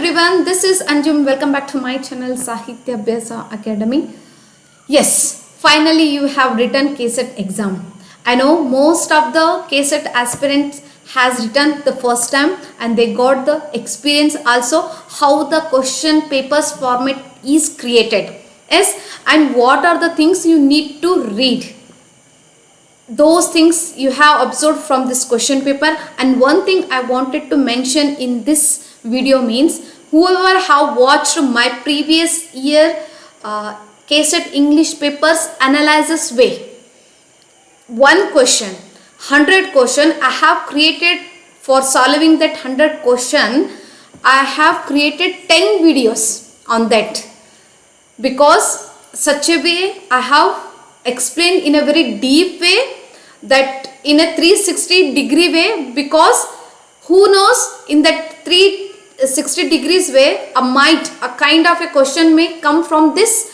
everyone, this is Anjum. Welcome back to my channel Sahitya Abyasa Academy. Yes, finally you have written KSET exam. I know most of the KSET aspirants has written the first time and they got the experience also how the question papers format is created. Yes, and what are the things you need to read. Those things you have observed from this question paper. And one thing I wanted to mention in this video means whoever have watched my previous year KSET English papers analysis way, one question 100 question I have created. For solving that 100 question I have created 10 videos on that, because such a way I have explained in a very deep way, that in a 360 degree way, because who knows, in that 360 degrees way a kind of a question may come from this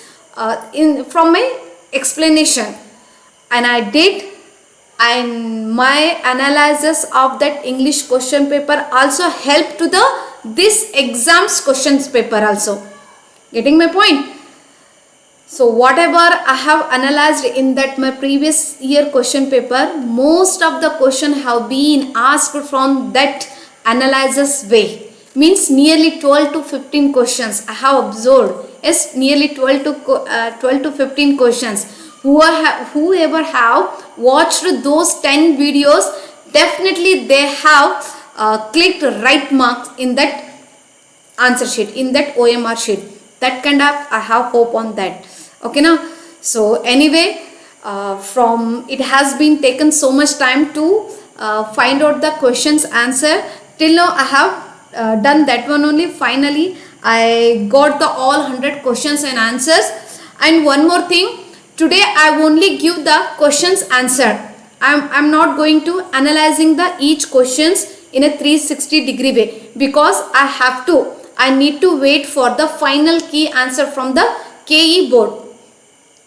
from my explanation. And I did, and my analysis of that English question paper also helped to this exams questions paper also. Getting my point? So whatever I have analyzed in that my previous year question paper, most of the question have been asked from that analysis way. Means nearly 12 to 15 questions I have observed. Yes, nearly 12 to 15 questions. Whoever have watched those 10 videos, definitely they have clicked right marks in that answer sheet, in that OMR sheet. That kind of I have hope on that. Okay now, so anyway, from it has been taken so much time to find out the questions answer. Till now I have done that one only. Finally I got the all 100 questions and answers. And one more thing, today I only give the questions answer. I'm not going to analyzing the each questions in a 360 degree way, because I need to wait for the final key answer from the KE board.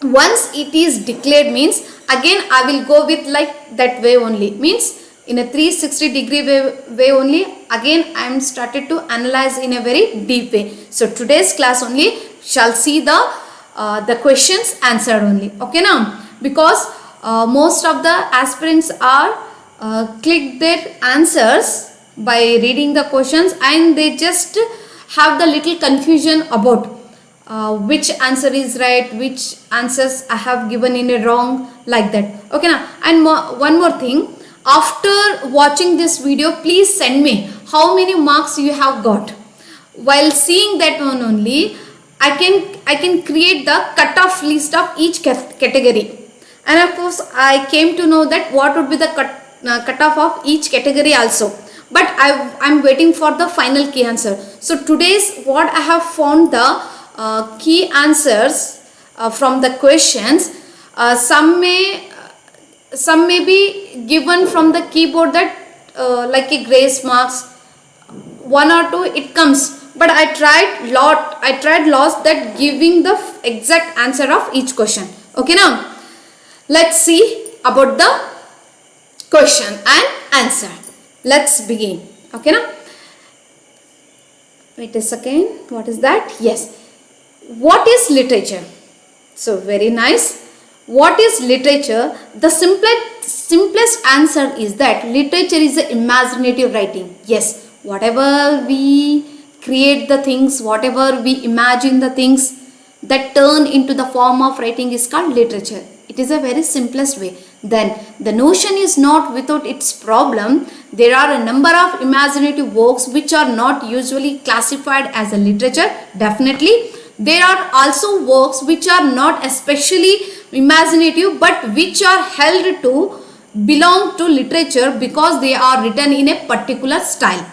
Once it is declared means again I will go with like that way only, means in a 360 degree way only again I am started to analyze in a very deep way. So today's class only shall see the questions answered only. Okay now, because most of the aspirants are click their answers by reading the questions, and they just have the little confusion about which answer is right, which answers I have given in a wrong, like that. Okay now, and one more thing, after watching this video please send me how many marks you have got. While seeing that one only I can create the cutoff list of each category. And of course I came to know that what would be the cutoff of each category also, but I'm waiting for the final key answer. So today's what I have found the key answers from the questions. Some may be given from the keyboard, that like a grace marks, 1 or 2 it comes, but I tried lots that giving the exact answer of each question. Okay now, let's see about the question and answer. Let's begin. Okay now, wait a second, what is that? Yes, what is literature? So very nice. What is literature? The simplest answer is that literature is an imaginative writing. Yes, whatever we create the things, whatever we imagine the things that turn into the form of writing is called literature. It is a very simplest way. Then the notion is not without its problem. There are a number of imaginative works which are not usually classified as a literature. Definitely there are also works which are not especially imaginative, but which are held to belong to literature because they are written in a particular style.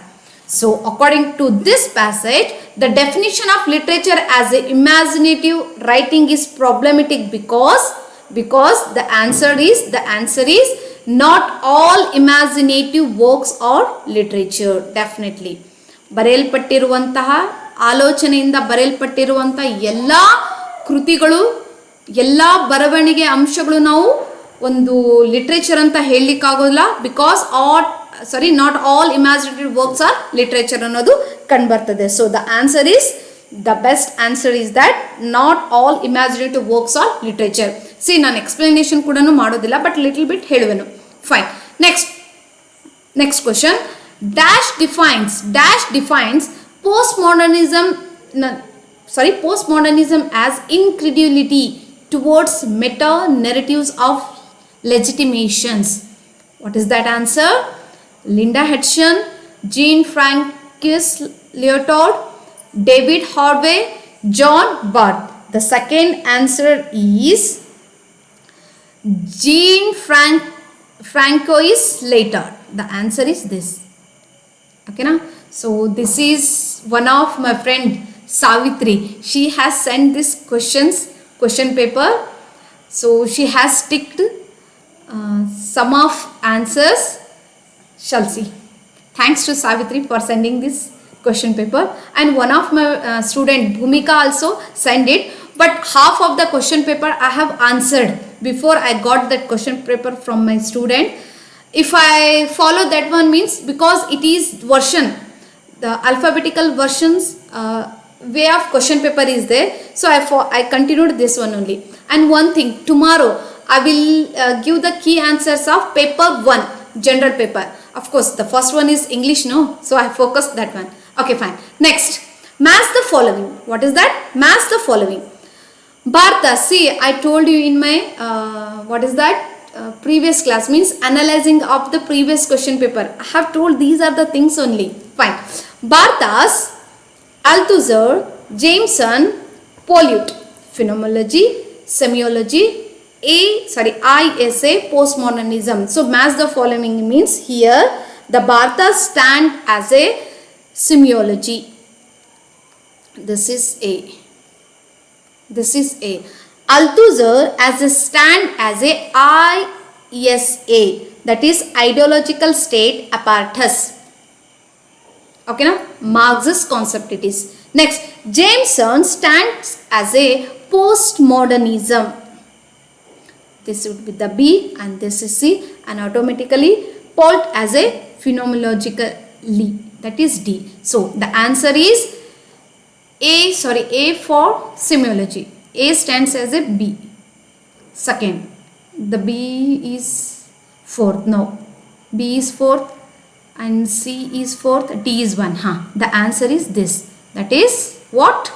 So according to this passage, the definition of literature as a imaginative writing is problematic because the answer is not all imaginative works are literature. Definitely ಬರೆಯಲ್ಪಟ್ಟಿರುವಂತಹ ಆಲೋಚನೆಯಿಂದ ಬರೆಯಲ್ಪಟ್ಟಿರುವಂತಹ ಎಲ್ಲ ಕೃತಿಗಳು, ಎಲ್ಲ ಬರವಣಿಗೆ ಅಂಶಗಳು ನಾವು ಒಂದು literature ಅಂತ ಹೇಳಲಿಕ್ಕಾಗೋಲ್ಲ, because not all imaginative works are literature ಅನ್ನೋದು ಕಂಡುಬರ್ತದೆ. So the best answer is that not all imaginative works are literature. ನಾನು ಎಕ್ಸ್ಪ್ಲನೇಷನ್ ಕೂಡ ಮಾಡೋದಿಲ್ಲ, ಬಟ್ ಲಿಟಲ್ ಬಿಟ್ ಹೇಳುವೆನು. Fine. Next question. Dash defines postmodernism as incredulity towards meta narratives of legitimations. What is that answer? Linda Hedson, Jean Francis Leopold, David Harvey, John Barth. The second answer is Jean Francois Leopold. The answer is this. Okay na? So this is one of my friend Savitri. She has sent this question paper. So she has ticked some of answers. Shall see. Thanks to Savitri for sending this question paper. And one of my student Bhumika also sent it. But half of the question paper I have answered before I got that question paper from my student. If I follow that one means, because it is version, the alphabetical versions way of question paper is there, so I continued this one only. And one thing, tomorrow I will give the key answers of paper 1, general paper. Of course the first one is English, no, so I focused that one. Okay, fine. Next, match the following. What is that? Match the following. Bharata, see, I told you in my previous class, means analyzing of the previous question paper. I have told these are the things only. Fine. Barthas, Althusser, Jameson, Pollute, phenomenology, semiology, ISA, postmodernism. So match the following means here the Barthas stand as a semiology. This is A. Althusser as a stand as a ISA, that is ideological state apparatus. Okay na? Marxist concept it is. Next, Jameson stands as a postmodernism. This would be the B and this is C, and automatically Polt as a phenomenologically, that is D. So the answer is A for semiology. A stands as a B. Second, the B is fourth. No, B is fourth and C is fourth, D is 1. The answer is this. That is what?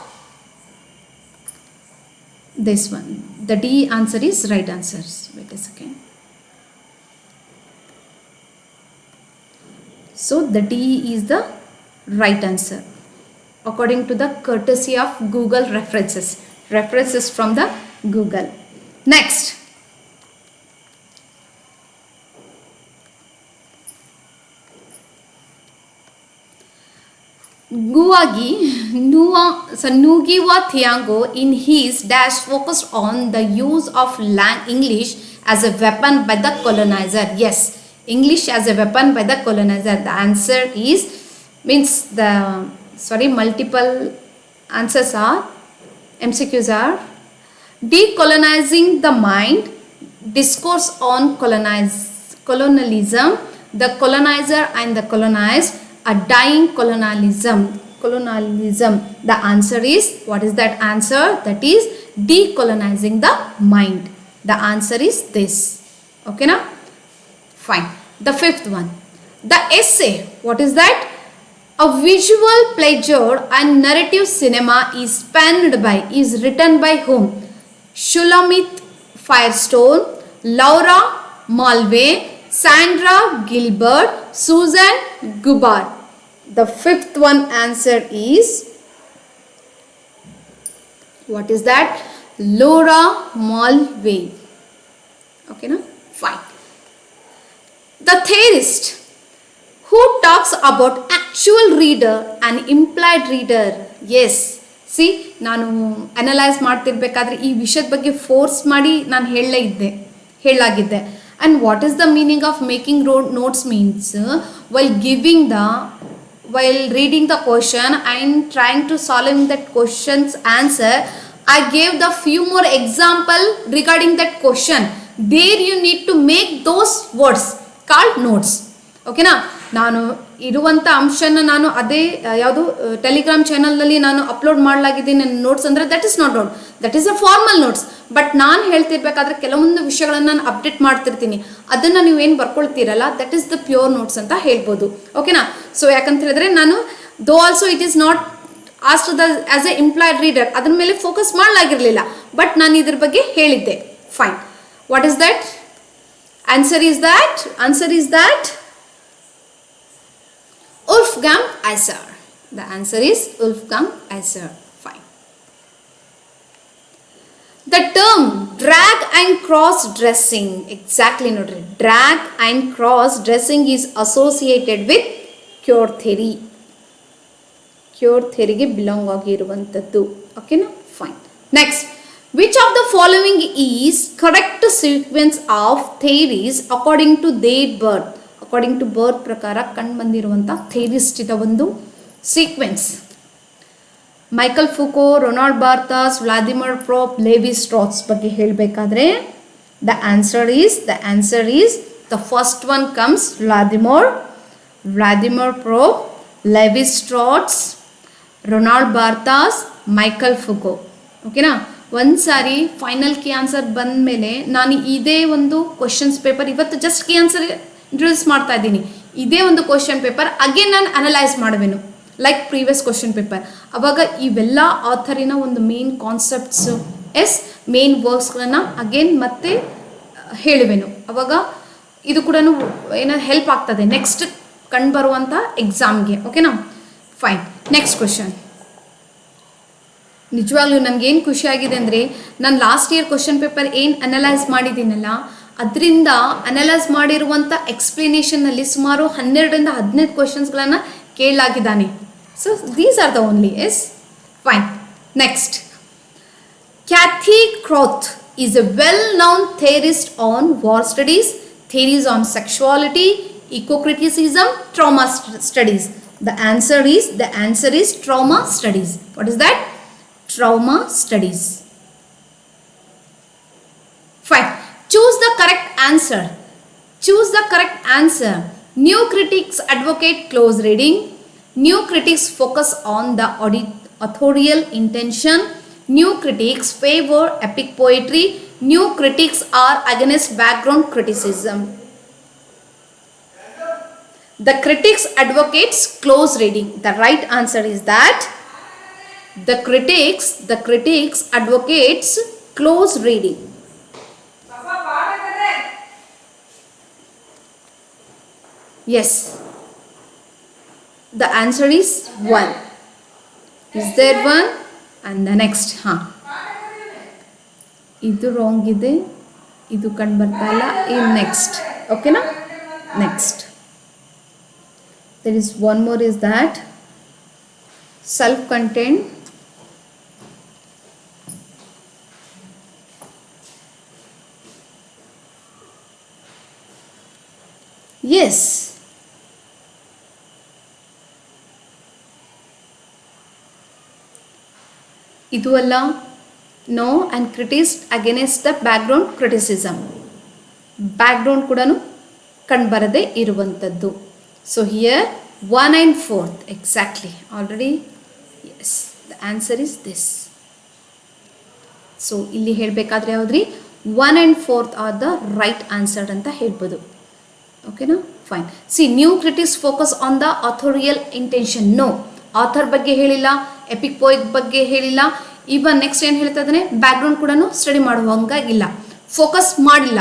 This one. The D answer is right answers. Wait a second. So the D is the right answer according to the courtesy of Google references from the Google. Next, Ngugi Thiong'o in his dash focused on the use of English as a weapon by the colonizer. Yes, English as a weapon by the colonizer. The answer is multiple answers are MCQs are decolonizing the mind, discourse on colonialism, the colonizer and the colonized, a dying colonialism. The answer is, what is that answer? That is decolonizing the mind. The answer is this. Okay na? Fine. The fifth one, the essay. What is that? A visual pleasure and narrative cinema is written by whom? Shulamit Firestone, Laura Mulvey, Sandra Gilbert, Susan Gubar. The fifth one answer is, what is that? Laura Mulvey. Okay na? Fine. The Theorist, who talks about actual reader and implied reader. Yes, see, ನಾನು analyse ಮಾಡ್ತಿರ್ಬೇಕಾದ್ರೆ ಈ ವಿಷಯದ ಬಗ್ಗೆ force ಮಾಡಿ ನಾನು ಹೇಳಲಾಗಿದ್ದೆ. And what is the meaning of making notes means, while reading the question and trying to solve that question's answer, I gave the few more example regarding that question. There you need to make those words called notes. ಓಕೆನಾ, ನಾನು ಇರುವಂಥ ಅಂಶನ ನಾನು ಅದೇ ಯಾವುದು Telegram ಚಾನಲ್ನಲ್ಲಿ ನಾನು upload ಮಾಡಲಾಗಿದ್ದೀನಿ ನೋಟ್ಸ್ ಅಂದರೆ that is not note, that is a formal notes. But ನಾನು ಹೇಳ್ತಿರ್ಬೇಕಾದ್ರೆ ಕೆಲವೊಂದು ವಿಷಯಗಳನ್ನು ನಾನು ಅಪ್ಡೇಟ್ ಮಾಡ್ತಿರ್ತೀನಿ, ಅದನ್ನು ನೀವೇನು ಬರ್ಕೊಳ್ತೀರಲ್ಲ that is the pure notes ಅಂತ ಹೇಳ್ಬೋದು. ಓಕೆನಾ, ಸೊ ಯಾಕಂತ ಹೇಳಿದ್ರೆ ನಾನು though also it is not asked the as a implied reader ಅದ್ರ ಮೇಲೆ ಫೋಕಸ್ ಮಾಡಲಾಗಿರಲಿಲ್ಲ, ಬಟ್ ನಾನು ಇದ್ರ ಬಗ್ಗೆ ಹೇಳಿದ್ದೆ. Fine, what is that? Answer is that Wolfgang Iser. The answer is Wolfgang Iser. Fine. The term drag and cross dressing, exactly noted. Drag and cross dressing is associated with cure theory. Cure theory ge belong agiruvantaddu. Okay na? Fine. Next, which of the following is correct sequence of theories according to their birth? According to birth ಪ್ರಕಾರ ಕಂಡು ಬಂದಿರುವಂಥ ಥೇರಿಸ್ಟಿನ ಒಂದು sequence. Michel Foucault, Roland Barthes, Vladimir Propp, Levi Strauss ಬಗ್ಗೆ ಹೇಳಬೇಕಾದ್ರೆ the answer is the first one comes Vladimir Propp, Levi Strauss, Roland Barthes, Michel Foucault. ಓಕೆನಾ, ಒಂದು ಸಾರಿ final key answer ಬಂದ ಮೇಲೆ ನಾನು ಇದೇ ಒಂದು ಕ್ವಶನ್ಸ್ ಪೇಪರ್ ಇವತ್ತು ಜಸ್ಟ್ ಕೀ ಆನ್ಸರ್ ಇಂಟ್ರೊಡ್ಯೂಸ್ ಮಾಡ್ತಾ ಇದ್ದೀನಿ. ಇದೇ ಒಂದು ಕ್ವಶನ್ ಪೇಪರ್ ಅಗೇನ್ ನಾನು ಅನಲೈಸ್ ಮಾಡುವೆನು ಲೈಕ್ ಪ್ರೀವಿಯಸ್ ಕ್ವಶನ್ ಪೇಪರ್. ಅವಾಗ ಇವೆಲ್ಲ ಆಥರಿನ ಒಂದು ಮೇನ್ ಕಾನ್ಸೆಪ್ಟ್ಸು ಮೇನ್ ವರ್ಕ್ಸ್ಗಳನ್ನು ಅಗೇನ್ ಮತ್ತೆ ಹೇಳುವೆನು. ಅವಾಗ ಇದು ಕೂಡ ಏನಾದ್ರು ಹೆಲ್ಪ್ ಆಗ್ತದೆ ನೆಕ್ಸ್ಟ್ ಕಂಡು ಬರುವಂಥ ಎಕ್ಸಾಮ್ಗೆ. ಓಕೆನಾ, ಫೈನ್. Next question. ನಿಜವಾಗ್ಲೂ ನನಗೇನು ಖುಷಿಯಾಗಿದೆ ಅಂದರೆ ನಾನು ಲಾಸ್ಟ್ ಇಯರ್ ಕ್ವಶನ್ ಪೇಪರ್ ಏನು ಅನಲೈಸ್ ಮಾಡಿದ್ದೀನಲ್ಲ ಅದರಿಂದ ಅನಲೈಸ್ ಮಾಡಿರುವಂಥ ಎಕ್ಸ್ಪ್ಲನೇಷನ್ನಲ್ಲಿ ಸುಮಾರು 12-15 ಕ್ವಶನ್ಸ್ಗಳನ್ನು ಕೇಳಲಾಗಿದ್ದಾನೆ. So these are the only. Fine. Next, Cathy Caruth is a well known theorist on war studies, theories on sexuality, eco-criticism, trauma studies. The answer is trauma studies. What is that? Trauma studies. Fine. Choose the correct answer. New critics advocate close reading. New critics focus on the authorial intention. New critics favor epic poetry. New critics are against background criticism. The critics advocates close reading. The right answer is that the critics advocates close reading. Yes, the answer is 1. Is there one? And the next, ಇದು wrong ಇದೆ, ಇದು ಕಂಡು ಬರ್ತಾ ಇಲ್ಲ. in next, ಓಕೆನಾ? Next there is one more, is that self-contained. Yes, ಇದು ಅಲ್ಲ. No and critics against the background criticism. Background ಕೂಡ ಕಂಡುಬರದೇ ಇರುವಂಥದ್ದು. So here 1 and 4 exactly already. Yes, the answer is this. So ಇಲ್ಲಿ ಹೇಳಬೇಕಾದ್ರೆ ಯಾವುದ್ರಿ 1 and 4 are the right answer ಅಂತ ಹೇಳ್ಬೋದು. ಓಕೆನಾ? Fine. C, new critics focus on the authorial intention. No, author ಬಗ್ಗೆ ಹೇಳಿಲ್ಲ, ಎಪಿಕ್ ಪೋಯಿಟ್ ಬಗ್ಗೆ ಹೇಳಿಲ್ಲ. ಇವನ್ ನೆಕ್ಸ್ಟ್ ಏನು ಹೇಳ್ತಾ ಇದ್ದಾನೆ, ಬ್ಯಾಕ್ಗ್ರೌಂಡ್ ಕೂಡ ಸ್ಟಡಿ ಮಾಡುವಂಗಾಗಿಲ್ಲ, ಫೋಕಸ್ ಮಾಡಿಲ್ಲ.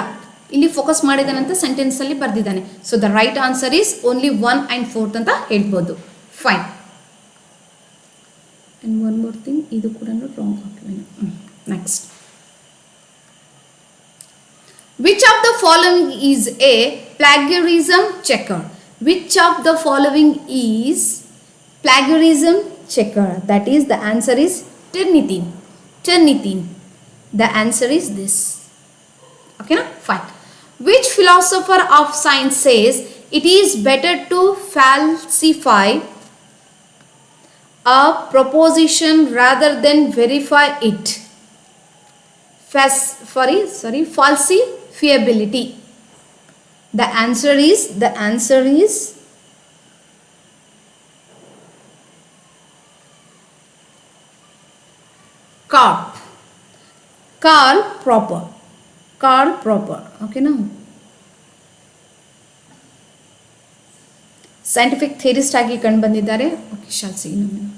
ಇಲ್ಲಿ ಫೋಕಸ್ ಮಾಡಿದಾನಂತ ಸೆಂಟೆನ್ಸಲ್ಲಿ ಬರೆದಿದ್ದಾನೆ. So the right answer is only 1 and 4 ಅಂತ ಹೇಳ್ಬೋದು. Fine. And one more thing, ಇದು ಕೂಡ ರಾಂಗ್ ಹಾಕಿದ್ದೇನೆ. Next, which of the following is a plagiarism checker? Which of the following is plagiarism checker? That is, the answer is Turnitin. The answer is this. Okay, na? Fine. Which philosopher of science says it is better to falsify a proposition rather than verify it? Falsify fiability. The answer is Karl Popper. Okay, now scientific theorist ಆಗಿ ಕಂಡು ಬಂದಿದ್ದಾರೆ. Okay, shall see in a minute.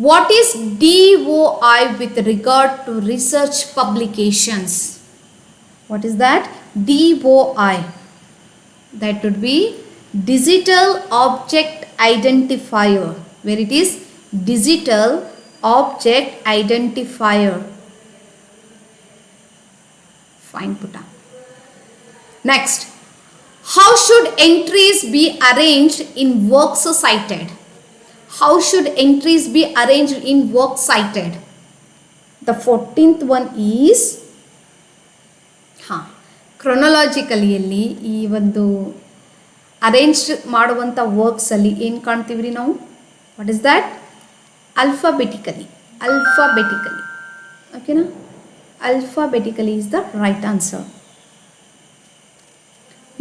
What is DOI with regard to research publications? What is that? DOI. That would be digital object identifier. Where it is digital object identifier. Fine, Putta. Next, how should entries be arranged in works cited? How should entries be arranged in works cited? The 14th one is chronologically ಅಲ್ಲಿ ಈ ಒಂದು arrange ಮಾಡುವಂಥ ವರ್ಕ್ಸಲ್ಲಿ ಏನು ಕಾಣ್ತೀವಿ ನಾವು? What is that? alphabetically. Okay, na? Alphabetically is the right answer.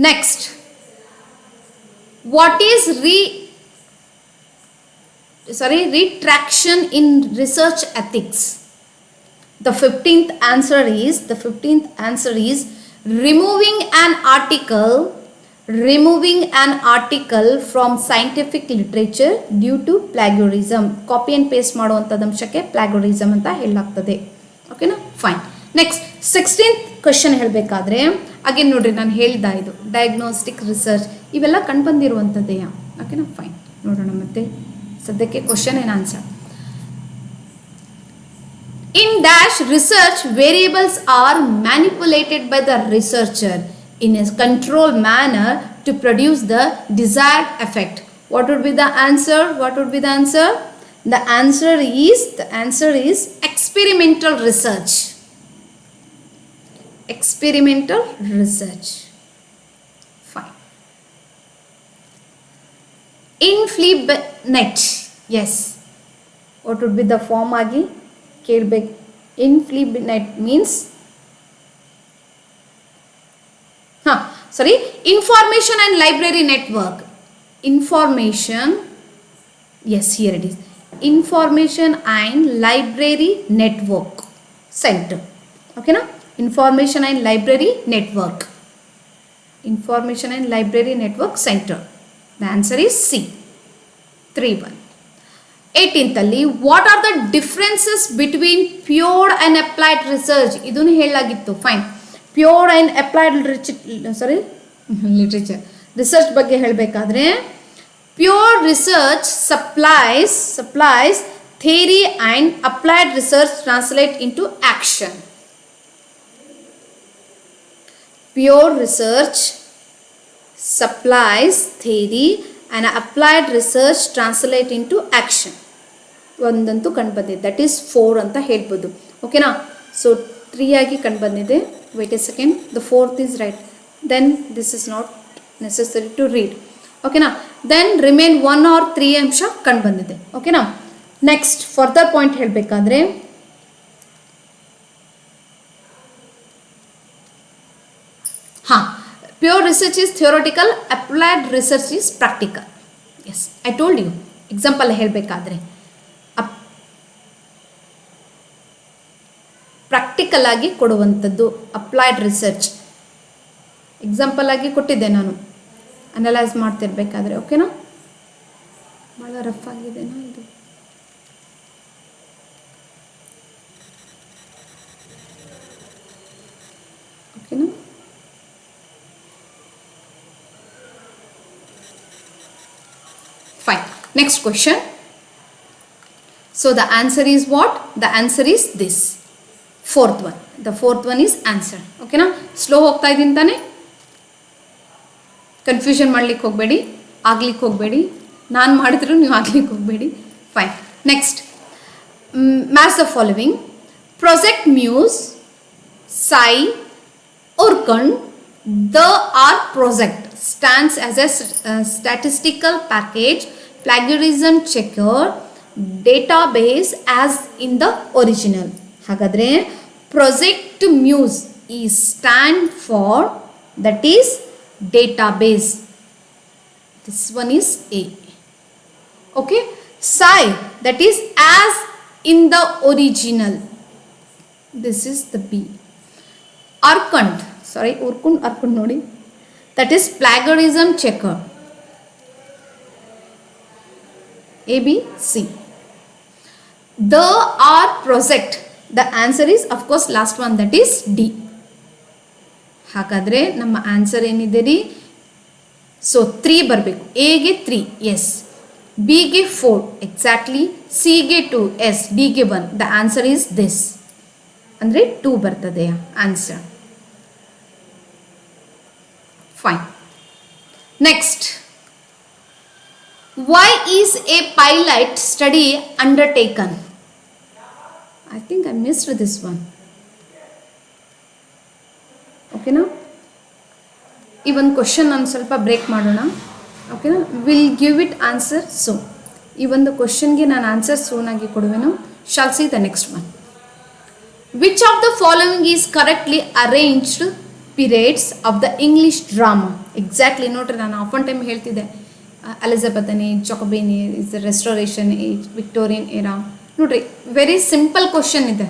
Next, what is retraction in research ethics? The 15th answer is removing an article from scientific literature due to plagiarism. Copy and paste ಮಾಡುವಂಥದ್ದು ಅಂಶಕ್ಕೆ plagiarism ಅಂತ ಹೇಳಲಾಗ್ತದೆ. ಓಕೆನಾ? Fine. Next 16th question ಹೇಳಬೇಕಾದ್ರೆ again ನೋಡ್ರಿ, ನಾನು ಹೇಳ್ದ ಇದು diagnostic research ಇವೆಲ್ಲ ಕಂಡುಬಂದಿರುವಂಥದ್ದೇ. ಓಕೆನಾ? ಫೈನ್. ನೋಡೋಣ ಮತ್ತೆ ಸದ್ಯಕ್ಕೆ question and answer. In dash research, variables are manipulated by the researcher in a controlled manner to produce the desired effect. What would be the answer? The answer is experimental research. Fine. Inflibenet. Yes. What would be the form agi? Kelbek. Inflibenet means information and library network. Yes, here it is. Information and library network center. Okay, na? Information and library network center. The answer is C. 3-1. 18th ಅಲ್ಲಿ what are the differences between pure and applied research? ಇದನ್ನು ಹೇಳಲಾಗಿತ್ತು. Fine. Pure and applied literature research ಬಗ್ಗೆ ಹೇಳಬೇಕಾದ್ರೆ pure research supplies theory and applied research translate into action. Pure research supplies theory and applied research translate into action. ಒಂದಂತೂ ಕಂಡುಬಂದಿದೆ, that is 4 ಅಂತ ಹೇಳ್ಬೋದು. ಓಕೆನಾ? So 3 ಆಗಿ ಕಂಡುಬಂದಿದೆ. Wait a second, the 4th is right, then this is not necessary to read. Okay na? Then remain 1 or 3 ಅಂಶ ಕಂಡು ಬಂದಿದೆ. Okay na? Next further point ಹೇಳಬೇಕಾದ್ರೆ pure research is theoretical, applied research is practical. Yes, I told you. Example ಹೇಳಬೇಕಾದ್ರೆ practical ಆಗಿ ಕೊಡುವಂಥದ್ದು applied research. Example ಆಗಿ ಕೊಟ್ಟಿದ್ದೆ ನಾನು ಅನಲೈಸ್ ಮಾಡ್ತಿರ್ಬೇಕಾದ್ರೆ. ಓಕೆನಾ? ಭಾಳ ರಫ್ ಆಗಿದೆನಾ ಇದು? ಓಕೆನಾ? Fine. Next question. So the answer is what? The answer is this. 4th one. The 4th one is answer. ಓಕೆನಾ? ಸ್ಲೋ ಹೋಗ್ತಾ ಇದ್ದೀನಿ ತಾನೆ? ಕನ್ಫ್ಯೂಷನ್ ಮಾಡ್ಲಿಕ್ಕೆ ಹೋಗಬೇಡಿ, ನಾನು ಮಾಡಿದ್ರು ನೀವು ಆಗ್ಲಿಕ್ಕೆ ಹೋಗಬೇಡಿ. Fine. Next, match the following. Project Muse, Sci, Urkund, the R Project stands as a statistical package, plagiarism checker, database as in the original. ಹಾಗಾದರೆ project muse is stand for, that is database. This one is A. Okay. Psi, that is as in the original. This is the B. Arkund, sorry, Arkund nodi. That is plagiarism checker. A, B, C. The or project. The answer is of course last one, that is D. ಹಾಗಾದರೆ ನಮ್ಮ answer ಏನಿದೆ ರೀ? So 3 ಬರಬೇಕು. A ಗೆ 3, S. B ಗೆ 4, exactly. C ಗೆ 2, S. D ಗೆ 1. The answer is this. ಅಂದರೆ 2 ಬರ್ತದೆ answer. Fine. Next, why is a pilot study undertaken? I think I missed this one. ಓಕೆನಾ? ಈ ಒಂದು ಕ್ವಶನ್ ನಾನು ಸ್ವಲ್ಪ ಬ್ರೇಕ್ ಮಾಡೋಣ. ಓಕೆನಾ? Will give it answer soon. ಈ ಒಂದು ಕ್ವಶನ್ಗೆ ನಾನು ಆನ್ಸರ್ ಸೂನ್ ಆಗಿ ಕೊಡುವೆನು. Shall see the next one. Which of the following is correctly arranged periods of the English drama? Exactly ನೋಡ್ರಿ, ನಾನು ಆಫ್ ಆನ್ ಟೈಮ್ ಹೇಳ್ತಿದ್ದೆ Elizabethan age, Jacobean age, is the restoration age, Victorian era. ನೋಡ್ರಿ, very simple question ಇದೆ,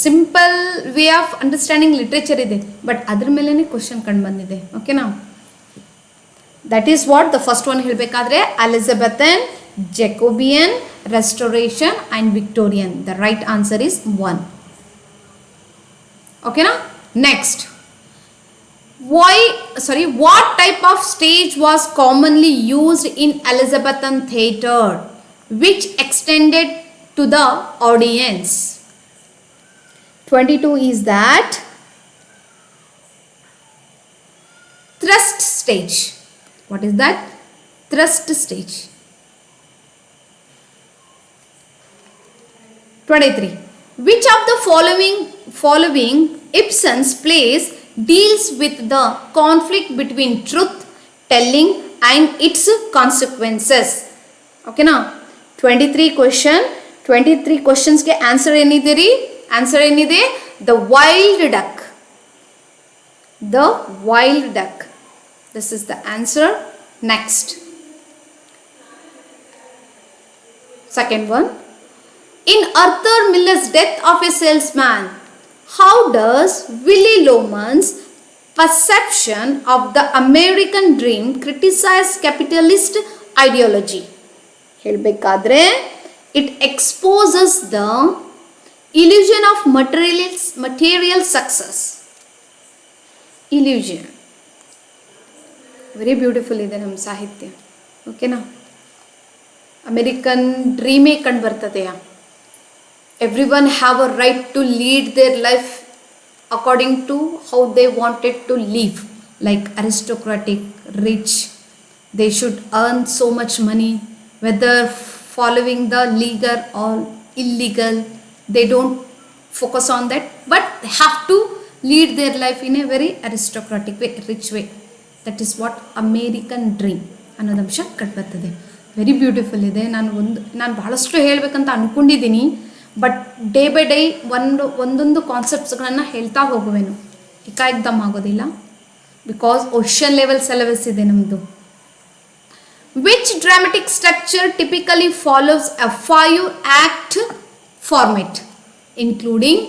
simple way of understanding literature ಇದೆ, but ಅದ್ರ ಮೇಲೇ question ಕಂಡು ಬಂದಿದೆ. ಓಕೆನಾ? That is what the first one ಹೇಳಬೇಕಾದ್ರೆ Elizabethan, Jacobean, restoration and Victorian. The right answer is 1. ಓಕೆನಾ? Next, what type of stage was commonly used in Elizabethan theatre which extended to the audience? 22 is that thrust stage. What is that? Thrust stage. 23. Which of the following Ibsen's plays deals with the conflict between truth telling and its consequences? Okay na? 23 question. 23 questions ke answer enide ri? Answer enide? The Wild Duck. The Wild Duck. This is the answer. Next. Second one. In Arthur Miller's Death of a Salesman, how does Willy Loman's perception of the American dream criticize capitalist ideology? ಹೇಳಬೇಕಾದ್ರೆ, it exposes the illusion of material success. Illusion. Very beautiful ಇದೆ ನಮ್ಮ ಸಾಹಿತ್ಯ. ಓಕೆನಾ? American ಡ್ರೀಮೇ ಕಂಡು ಬರ್ತದೆಯಾ? Everyone have a right to lead their life according to how they wanted to live, like aristocratic, rich. They should earn so much money, whether following the legal or illegal. They don't focus on that, but they have to lead their life in a very aristocratic way, rich way. That is what American dream ಅನ್ನೋದು ಅಂಶ ಕಂಡುಬರ್ತದೆ. Very beautiful ಇದೆ. ನಾನು ಬಹಳಷ್ಟು ಹೇಳಬೇಕಂತ ಅಂದ್ಕೊಂಡಿದ್ದೀನಿ, but day by day ಒಂದೊಂದು ಕಾನ್ಸೆಪ್ಟ್ಸ್ಗಳನ್ನು ಹೇಳ್ತಾ ಹೋಗುವೆನು, ಏಕಾಏಕ್ದಮ್ ಆಗೋದಿಲ್ಲ, ಬಿಕಾಸ್ ಓಷನ್ ಲೆವೆಲ್ ಸಿಲೆಬಸ್ ಇದೆ ನಮ್ಮದು. Which dramatic structure typically follows a 5-act format including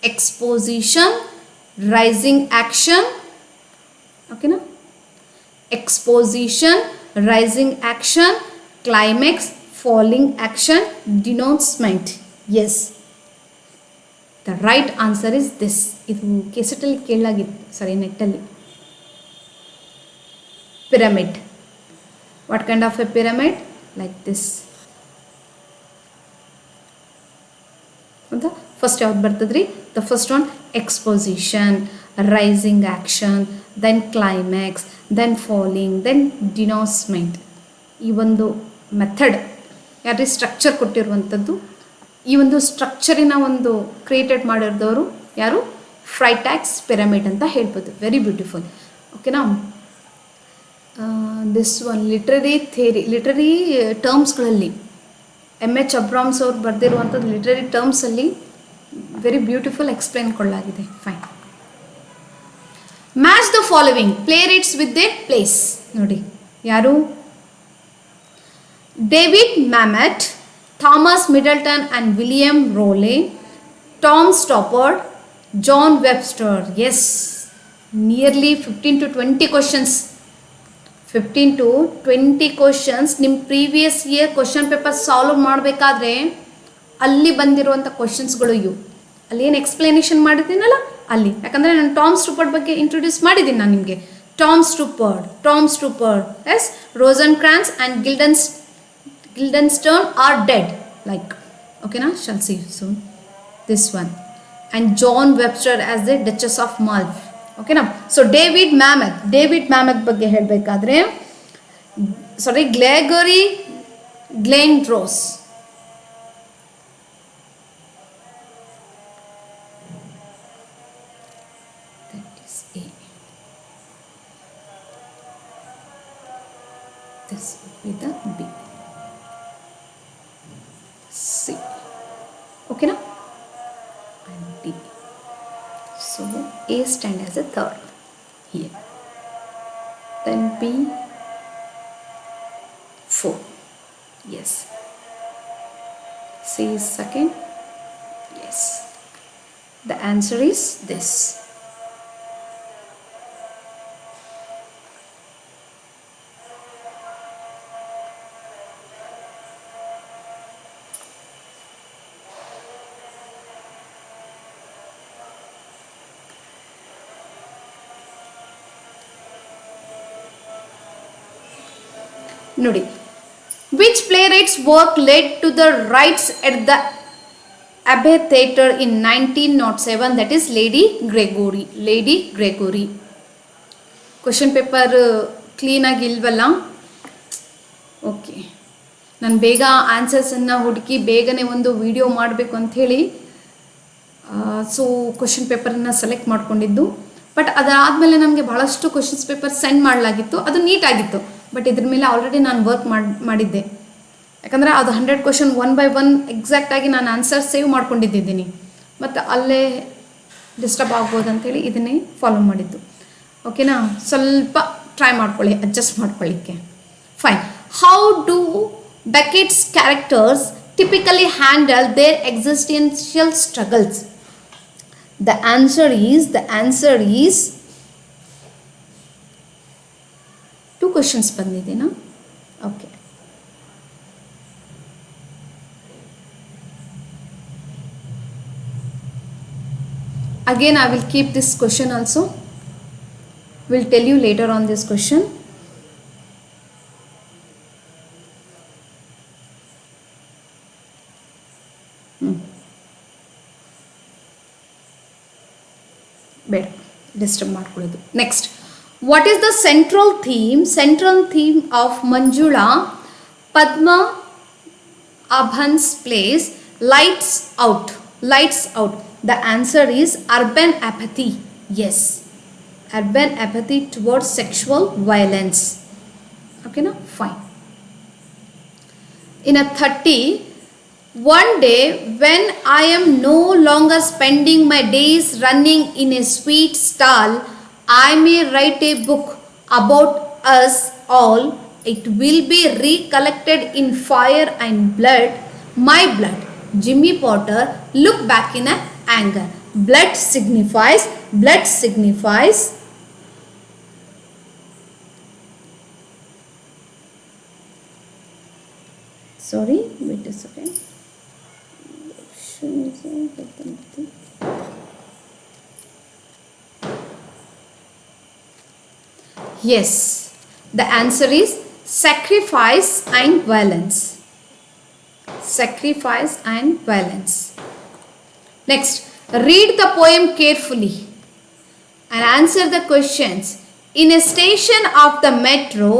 exposition, rising action, ಓಕೆನಾ, exposition, rising action, climax, falling action, denouncement. Yes, the right answer is this. ಇದು ಕೆಸೆಟಲ್ಲಿ ಕೇಳಲಾಗಿತ್ತು, sorry ನೆಟ್ಟಲ್ಲಿ. Pyramid. What kind of a pyramid? Like this. ಹೌದಾ? First ಯಾವ್ದು ಬರ್ತದ್ರಿ? The first one exposition, rising action, then climax, then falling, then denouncement. ಈ ಒಂದು method ಯಾರೇ ಸ್ಟ್ರಕ್ಚರ್ ಕೊಟ್ಟಿರುವಂಥದ್ದು, ಈ ಒಂದು ಸ್ಟ್ರಕ್ಚರಿನ ಒಂದು ಕ್ರಿಯೇಟೆಡ್ ಮಾಡಿರೋದವರು ಯಾರು? ಫ್ರೈಟ್ಯಾಕ್ಸ್ ಪಿರಮಿಡ್ ಅಂತ ಹೇಳ್ಬೋದು. Very beautiful. ಓಕೆನಾ? This one literary theory, literary ಟರ್ಮ್ಸ್ಗಳಲ್ಲಿ M.H. ಅಬ್ರಾಮ್ಸ್ ಅವ್ರು ಬರೆದಿರುವಂಥದ್ದು ಲಿಟ್ರರಿ ಟರ್ಮ್ಸಲ್ಲಿ ವೆರಿ ಬ್ಯೂಟಿಫುಲ್ ಎಕ್ಸ್ಪ್ಲೇನ್ ಕೊಳ್ಳಾಗಿದೆ. Fine. Match the following playwrights with their plays. ನೋಡಿ ಯಾರು? David Mamet, Thomas Middleton and William Rowley, Tom Stoppard, John Webster. Yes, nearly 15 to 20 questions. 15 to 20 questions ನಿಮ್ಮ previous year question paper solve ಮಾಡಬೇಕಾದ್ರೆ ಅಲ್ಲಿ ಬಂದಿರುವಂಥ ಕ್ವಶನ್ಸ್ಗಳು ಇವು. ಅಲ್ಲಿ ಏನು ಎಕ್ಸ್ಪ್ಲನೇಷನ್ ಮಾಡಿದ್ದೀನಲ್ಲ ಅಲ್ಲಿ, ಯಾಕಂದರೆ ನಾನು ಟಾಮ್ ಸ್ಟೂಪರ್ಡ್ ಬಗ್ಗೆ ಇಂಟ್ರೊಡ್ಯೂಸ್ ಮಾಡಿದ್ದೀನಿ ನಾನು ನಿಮಗೆ. Tom Stoppard, yes, Rosencrantz and Guildenstern are dead, like, ಓಕೆನಾ, shall see soon this one. And John Webster as the Duchess of Malfi, ಓಕೆನಾ. ಸೊ ಡೇವಿಡ್ ಮ್ಯಾಮೆತ್ ಬಗ್ಗೆ ಹೇಳಬೇಕಾದ್ರೆ, Glengarry Glen Ross, this would be the B, C, okay na, and D. So A stand as a third here, then B 4, yes, C is second, yes. The answer is this. ನೋಡಿ, which playwright's work led to the riots at the Abbey Theatre in 1907? That is Lady Gregory. Question paper ಕ್ಲೀನಾಗಿ ಇಲ್ವಲ್ಲ? Okay, ನಾನು ಬೇಗ ಆನ್ಸರ್ಸನ್ನು ಹುಡುಕಿ ಬೇಗನೆ ಒಂದು video ಮಾಡಬೇಕು ಅಂಥೇಳಿ ಸೊ ಕ್ವಶನ್ ಪೇಪರನ್ನು ಸೆಲೆಕ್ಟ್ ಮಾಡ್ಕೊಂಡಿದ್ದು. ಬಟ್ ಅದಾದಮೇಲೆ ನಮಗೆ ಬಹಳಷ್ಟು ಕ್ವಶನ್ಸ್ ಪೇಪರ್ ಸೆಂಡ್ ಮಾಡಲಾಗಿತ್ತು, ಅದು ನೀಟಾಗಿತ್ತು. ಬಟ್ ಇದ್ರ ಮೇಲೆ ಆಲ್ರೆಡಿ ನಾನು ವರ್ಕ್ ಮಾಡಿದ್ದೆ, ಯಾಕಂದರೆ ಅದು 100 ಕ್ವಶನ್ 1 by 1 ಎಕ್ಸಾಕ್ಟಾಗಿ ನಾನು ಆನ್ಸರ್ ಸೇವ್ ಮಾಡ್ಕೊಂಡಿದ್ದೀನಿ. ಮತ್ತು ಅಲ್ಲೇ ಡಿಸ್ಟರ್ಬ್ ಆಗ್ಬೋದು ಅಂಥೇಳಿ ಇದನ್ನೇ ಫಾಲೋ ಮಾಡಿದ್ದು. ಓಕೆನಾ, ಸ್ವಲ್ಪ ಟ್ರೈ ಮಾಡ್ಕೊಳ್ಳಿ, ಅಡ್ಜಸ್ಟ್ ಮಾಡ್ಕೊಳ್ಳಿಕ್ಕೆ. Fine. How do Beckett's characters typically handle their existential struggles? The answer is 2 questions ಬಂದಿದೆನಾ? Okay, again I will keep this question also, will tell you later on this question. ಬೇಡ, disturb ಮಾಡ್ಕೊಳ್ಳೋದು. Next, what is the central theme of Manjula Padmanabhan's plays Lights Out? The answer is urban apathy. Yes, urban apathy towards sexual violence. Okay na, fine. In a 30, one day when I am no longer spending my days running in a sweet stall, I may write a book about us all. It will be recollected in fire and blood, my blood. Jimmy Potter looked back in anger. Blood signifies. Sorry, wait a second. Yes, the answer is sacrifice and violence. Next, read the poem carefully and answer the questions. In a station of the metro,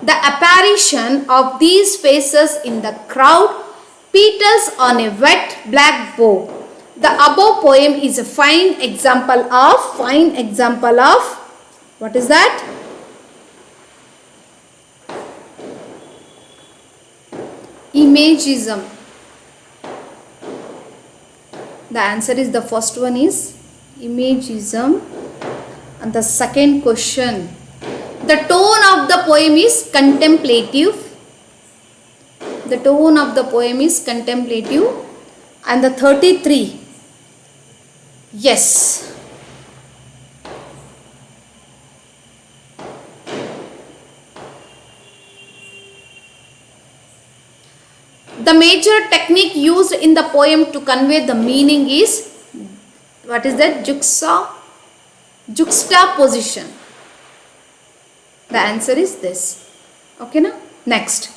the apparition of these faces in the crowd petals on a wet black bow. The above poem is a fine example of what is that? Imagism. The answer is, the first one is imagism, the second question. The tone of the poem is contemplative. The tone of the poem is contemplative. And the 33. Yes. The major technique used in the poem to convey the meaning is, what is that? Juxtaposition. The answer is this. Okay, now next.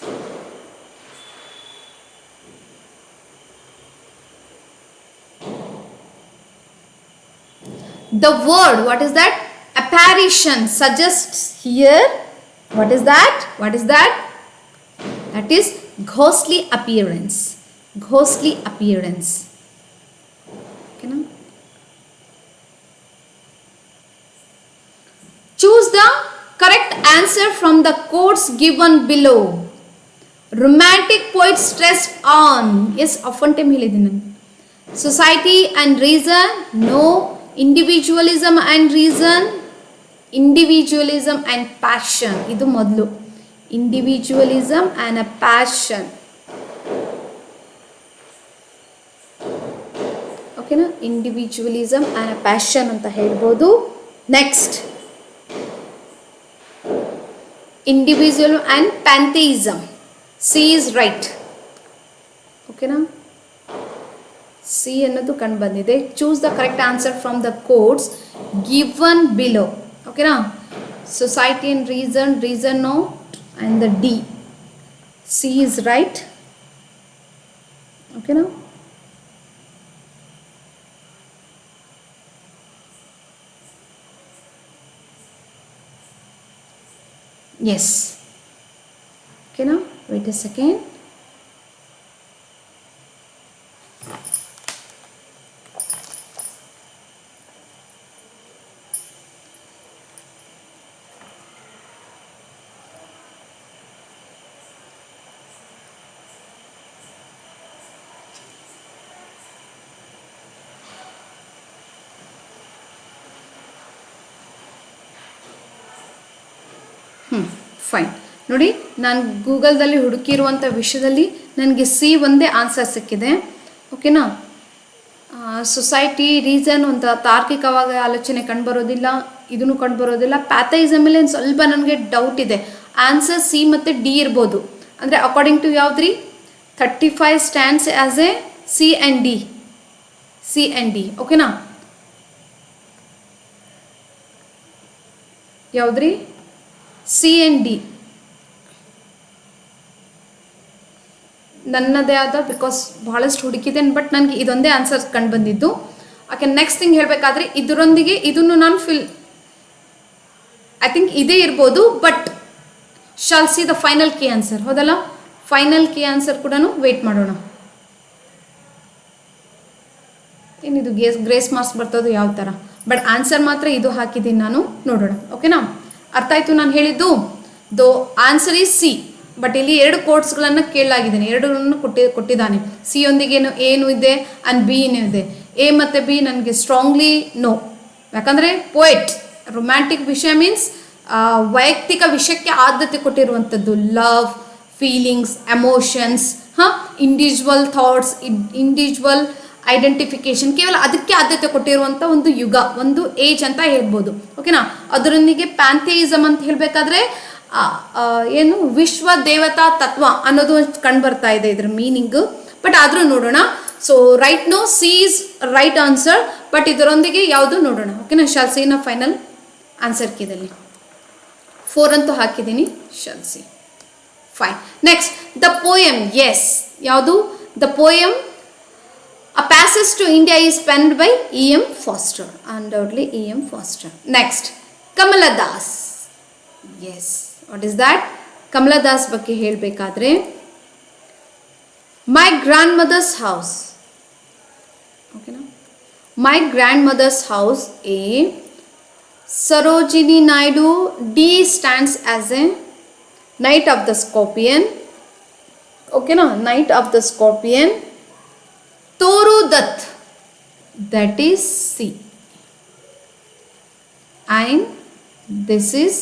The word, what is that? Apparition suggests here. What is that? What is that? That is ghostly appearance. Ghostly appearance. Okay, now? Choose the correct answer from the quotes given below. Romantic poets stressed on. Yes, often time helidini. Society and reason. No. Individualism and reason. Individualism and passion. Idu modlu. Individualism and a passion. Okay na? Individualism and a passion anta helbodu. Next. Individual and pantheism. C is right. Okay na? C ಅನ್ನೋದು ಕಂಡು ಬಂದಿದೆ. Choose the correct answer from the quotes given below. Okay na? Society and reason, reason no, and the D. C is right. Okay na? Yes. Okay now, wait a second. Fine. ನೋಡಿ, ನಾನು ಗೂಗಲ್ದಲ್ಲಿ ಹುಡುಕಿರುವಂಥ ವಿಷಯದಲ್ಲಿ ನನಗೆ C ಒಂದೇ answer ಸಿಕ್ಕಿದೆ. ಓಕೆನಾ? Society, reason ಒಂದು ತಾರ್ಕಿಕವಾಗಿ ಆಲೋಚನೆ ಕಂಡುಬರೋದಿಲ್ಲ, ಇದನ್ನು ಕಂಡುಬರೋದಿಲ್ಲ. ಪ್ಯಾಥೈಸಮ್ ಮೇಲೆ ಸ್ವಲ್ಪ ನನಗೆ ಡೌಟ್ ಇದೆ. ಆನ್ಸರ್ ಸಿ ಮತ್ತು ಡಿ ಇರ್ಬೋದು. ಅಂದರೆ ಅಕಾರ್ಡಿಂಗ್ ಟು ಯಾವ್ದ್ರಿ? 35 stands as a C and D. C and D. ಓಕೆನಾ? ಯಾವುದ್ರಿ? ಸಿ ಆ್ಯಂಡ್ ಡಿ ನನ್ನದೇ ಆದ, ಬಿಕಾಸ್ ಬಹಳಷ್ಟು ಹುಡುಕಿದ್ದೇನೆ, ಬಟ್ ನನಗೆ ಇದೊಂದೇ ಆನ್ಸರ್ ಕಂಡು ಬಂದಿದ್ದು. ಓಕೆ, ನೆಕ್ಸ್ಟ್ ಥಿಂಗ್ ಹೇಳಬೇಕಾದ್ರೆ ಇದರೊಂದಿಗೆ ಇದನ್ನು ನಾನು ಐ ಥಿಂಕ್ ಇದೇ ಇರ್ಬೋದು, but shall see the final key answer. ಹೌದಲ್ಲ? ಫೈನಲ್ ಕೀ ಆನ್ಸರ್ ಕೂಡ ವೆಯ್ಟ್ ಮಾಡೋಣ. ಏನಿದು ಗ್ರೇಸ್ ಮಾರ್ಕ್ಸ್ ಬರ್ತದೋ ಯಾವ ಥರ, ಬಟ್ ಆನ್ಸರ್ ಮಾತ್ರ ಇದು ಹಾಕಿದ್ದೀನಿ ನಾನು. ನೋಡೋಣ. ಓಕೆನಾ? ಅರ್ಥ ಆಯಿತು ನಾನು ಹೇಳಿದ್ದು? ದೋ ಆನ್ಸರ್ ಈಸ್ ಸಿ, ಬಟ್ ಇಲ್ಲಿ 2 ಕೋಟ್ಸ್ಗಳನ್ನು ಕೇಳಲಾಗಿದ್ದೇನೆ, 2 ಕೊಟ್ಟಿದ್ದಾನೆ. ಸಿ ಯೊಂದಿಗೆ ಏನು ಇದೆ ಆ್ಯಂಡ್ ಬಿ ಏನೂ ಇದೆ. ಎ ಮತ್ತು ಬಿ ನನಗೆ ಸ್ಟ್ರಾಂಗ್ಲಿ ನೋ, ಯಾಕಂದರೆ ಪೋಯೆಟ್ ರೊಮ್ಯಾಂಟಿಕ್ ವಿಷಯ ಮೀನ್ಸ್ ವೈಯಕ್ತಿಕ ವಿಷಯಕ್ಕೆ ಆದ್ಯತೆ ಕೊಟ್ಟಿರುವಂಥದ್ದು. Love, feelings, emotions, individual thoughts, individual identification, ಕೇವಲ ಅದಕ್ಕೆ ಆದ್ಯತೆ ಕೊಟ್ಟಿರುವಂಥ ಒಂದು ಯುಗ, ಒಂದು ಏಜ್ ಅಂತ ಹೇಳ್ಬೋದು. ಓಕೆನಾ? ಅದರೊಂದಿಗೆ ಪ್ಯಾಂಥಿಯಿಸಮ್ ಅಂತ ಹೇಳಬೇಕಾದ್ರೆ ಏನು ವಿಶ್ವ ದೇವತಾ ತತ್ವ ಅನ್ನೋದು ಕಂಡು ಬರ್ತಾ ಇದೆ ಇದರ ಮೀನಿಂಗು. ಬಟ್ ಆದರೂ ನೋಡೋಣ. So right no C is right answer, but ಇದರೊಂದಿಗೆ ಯಾವುದು ನೋಡೋಣ. ಓಕೆನಾ? ಶಾಲ್ ಸಿ ನ ಫೈನಲ್ ಆನ್ಸರ್ ಕೀದಲ್ಲಿ 4 ಅಂತೂ ಹಾಕಿದ್ದೀನಿ. Shall see. Fine. Next the poem. Yes, ಯಾವುದು? The poem A Passage to India is penned by E.M. Foster. Undoubtedly E.M. Foster. Next, Kamala Das. Yes, what is that? Kamala Das ಬಗ್ಗೆ ಹೇಳಬೇಕಾದ್ರೆ My grandmother's house. Okay na? My grandmother's house. A. Sarojini Naidu. D stands as a Knight of the Scorpion. Okay na? Knight of the Scorpion. Toru Dutt, that is C. and this is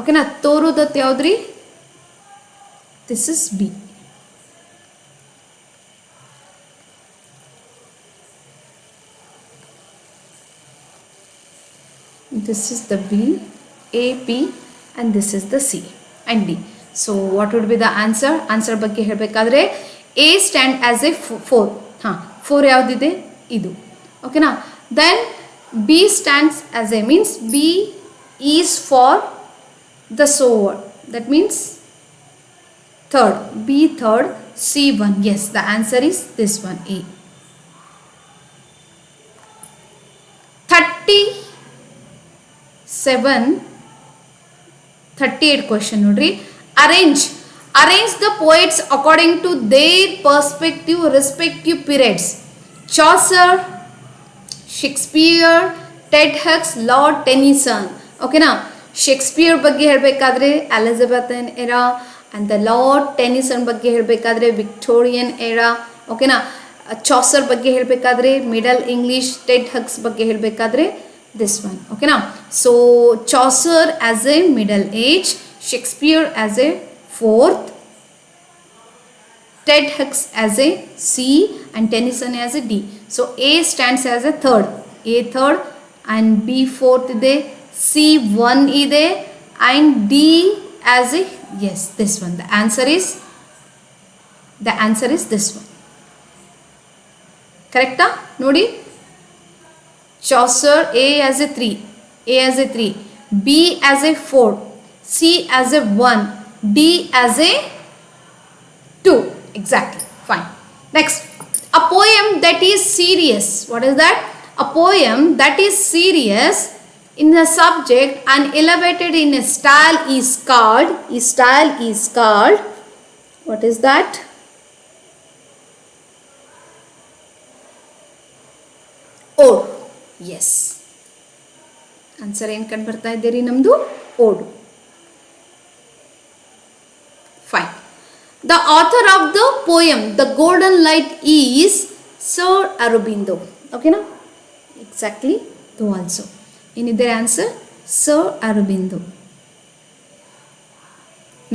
okay na. ತೋರುದತ್ ಯಾವ್ದ್ರಿ? This is B. This is the B, A, B, and this is the C and D. So what would be the answer? Answer ಬಗ್ಗೆ ಹೇಳಬೇಕಾದ್ರೆ A stand as a 4. 4 ಯಾವುದಿದೆ? ಇದು. Okay na. Then B stands as a means B is for the so word. That means third. B third, C 1. Yes, the answer is this one, A. 38 question nodri. Arrange the poets according to their respective periods. Chaucer, Shakespeare, Ted Hughes, Lord Tennyson. Okay na. Shakespeare ಬಗ್ಗೆ ಹೇಳಬೇಕಾದ್ರೆ Elizabethan era and the Lord Tennyson ಬಗ್ಗೆ ಹೇಳಬೇಕಾದ್ರೆ Victorian era. Okay na. Chaucer ಬಗ್ಗೆ ಹೇಳಬೇಕಾದ್ರೆ Middle English, Ted Hughes ಬಗ್ಗೆ ಹೇಳಬೇಕಾದ್ರೆ this one. Okay na. So Chaucer as a middle age, Shakespeare as a 4th, Ted Hughes as a C and Tennyson as a D. So A stands as a third. A third and B fourth ide, C 1 ide and D as a yes, this one. The answer is this one. Correct? Nodi. Chaucer A as a 3, B as a 4, C as a 1, D as a 2. Exactly. Fine. Next, a poem that is serious. What is that? A poem that is serious in the subject and elevated in a style is called. What is that? Ode. Yes. Answer ಏನು ಕಂಡು ಬರ್ತಾ ಇದ್ದೀರಿ ನಮ್ಮದು? Ode. Fine. The author of the poem The Golden Light is Sir Aurobindo. Okay na? Exactly. Though also. Any answer? Sir Aurobindo.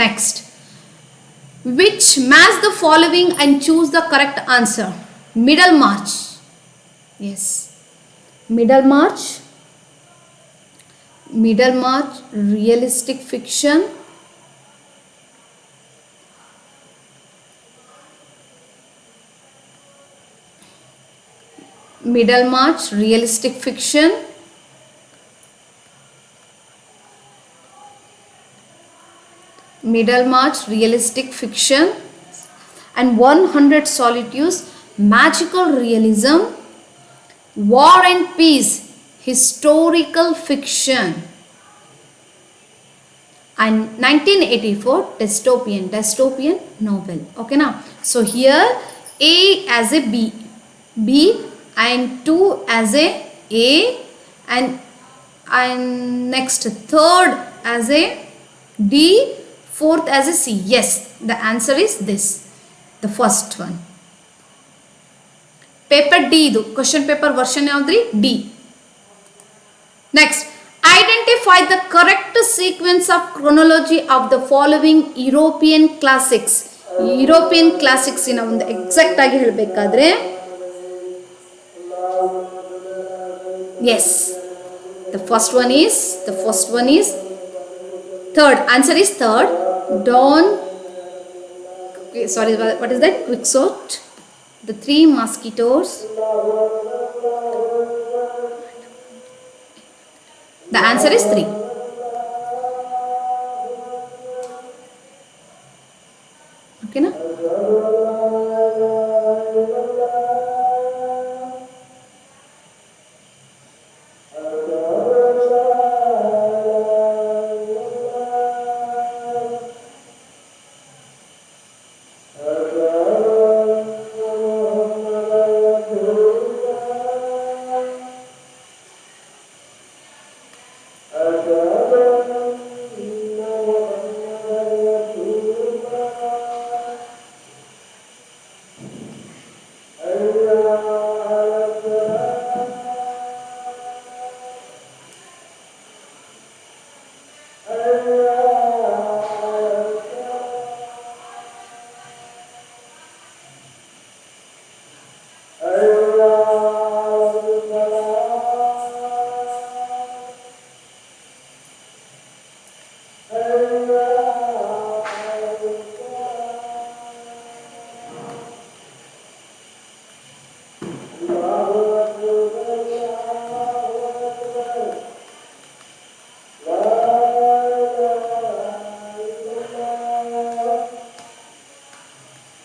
Next. Which match the following and choose the correct answer? Middlemarch. Yes. Middlemarch, realistic fiction. Middlemarch, realistic fiction. Middlemarch, realistic fiction. And 100 Solitudes, magical realism. War and Peace, historical fiction. And 1984 dystopian novel. Okay now. So here A as a B and 2 as a and next third as a D, fourth as a C. Yes, the answer is this, the first one. Paper D ಇದು question paper version ಯಾವ್ದ್ರಿ? D. Next, identify the correct sequence of chronology of the following European classics. European classics ಇನ ಒಂದು exact ಆಗಿ ಹೇಳಬೇಕಾದ್ರೆ yes, the first one is third. Answer is third. Dawn. Okay, sorry, what is that? Quixote. The Three Musketeers. The answer is 3. Okay na?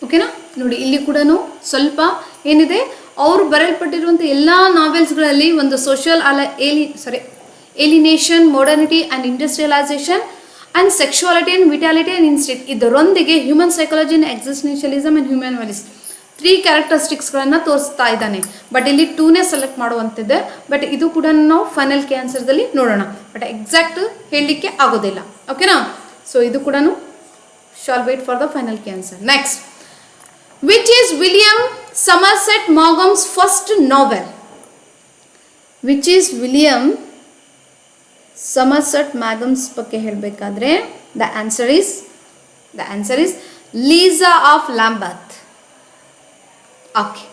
ಓಕೆನಾ? ನೋಡಿ ಇಲ್ಲಿ ಕೂಡ ಸ್ವಲ್ಪ ಏನಿದೆ, ಅವರು ಬರೆಯಲ್ಪಟ್ಟಿರುವಂಥ ಎಲ್ಲ ನಾವೆಲ್ಸ್ಗಳಲ್ಲಿ ಒಂದು social alienation, modernity and industrialisation and sexuality and vitality and instinct, ಇದರೊಂದಿಗೆ human psychology and existentialism and human values 3 ಕ್ಯಾರೆಕ್ಟರಿಸ್ಟಿಕ್ಸ್ಗಳನ್ನು ತೋರಿಸ್ತಾ ಇದ್ದಾನೆ. ಬಟ್ ಇಲ್ಲಿ 2ನೇ ಸೆಲೆಕ್ಟ್ ಮಾಡುವಂತಿದೆ. ಬಟ್ ಇದು ಕೂಡ ನಾವು ಫೈನಲ್ ಕೆ ಆನ್ಸರ್ದಲ್ಲಿ ನೋಡೋಣ. ಬಟ್ ಎಕ್ಸಾಕ್ಟ್ ಹೇಳಲಿಕ್ಕೆ ಆಗೋದಿಲ್ಲ. ಓಕೆನಾ? ಸೊ ಇದು ಕೂಡ shall wait for the final key answer. Next, which is William Somerset Maugham's first novel? Which is William Somerset Maugham's ಬಗ್ಗೆ ಹೇಳಬೇಕಾದ್ರೆ the answer is Lisa of Lambeth. Okay,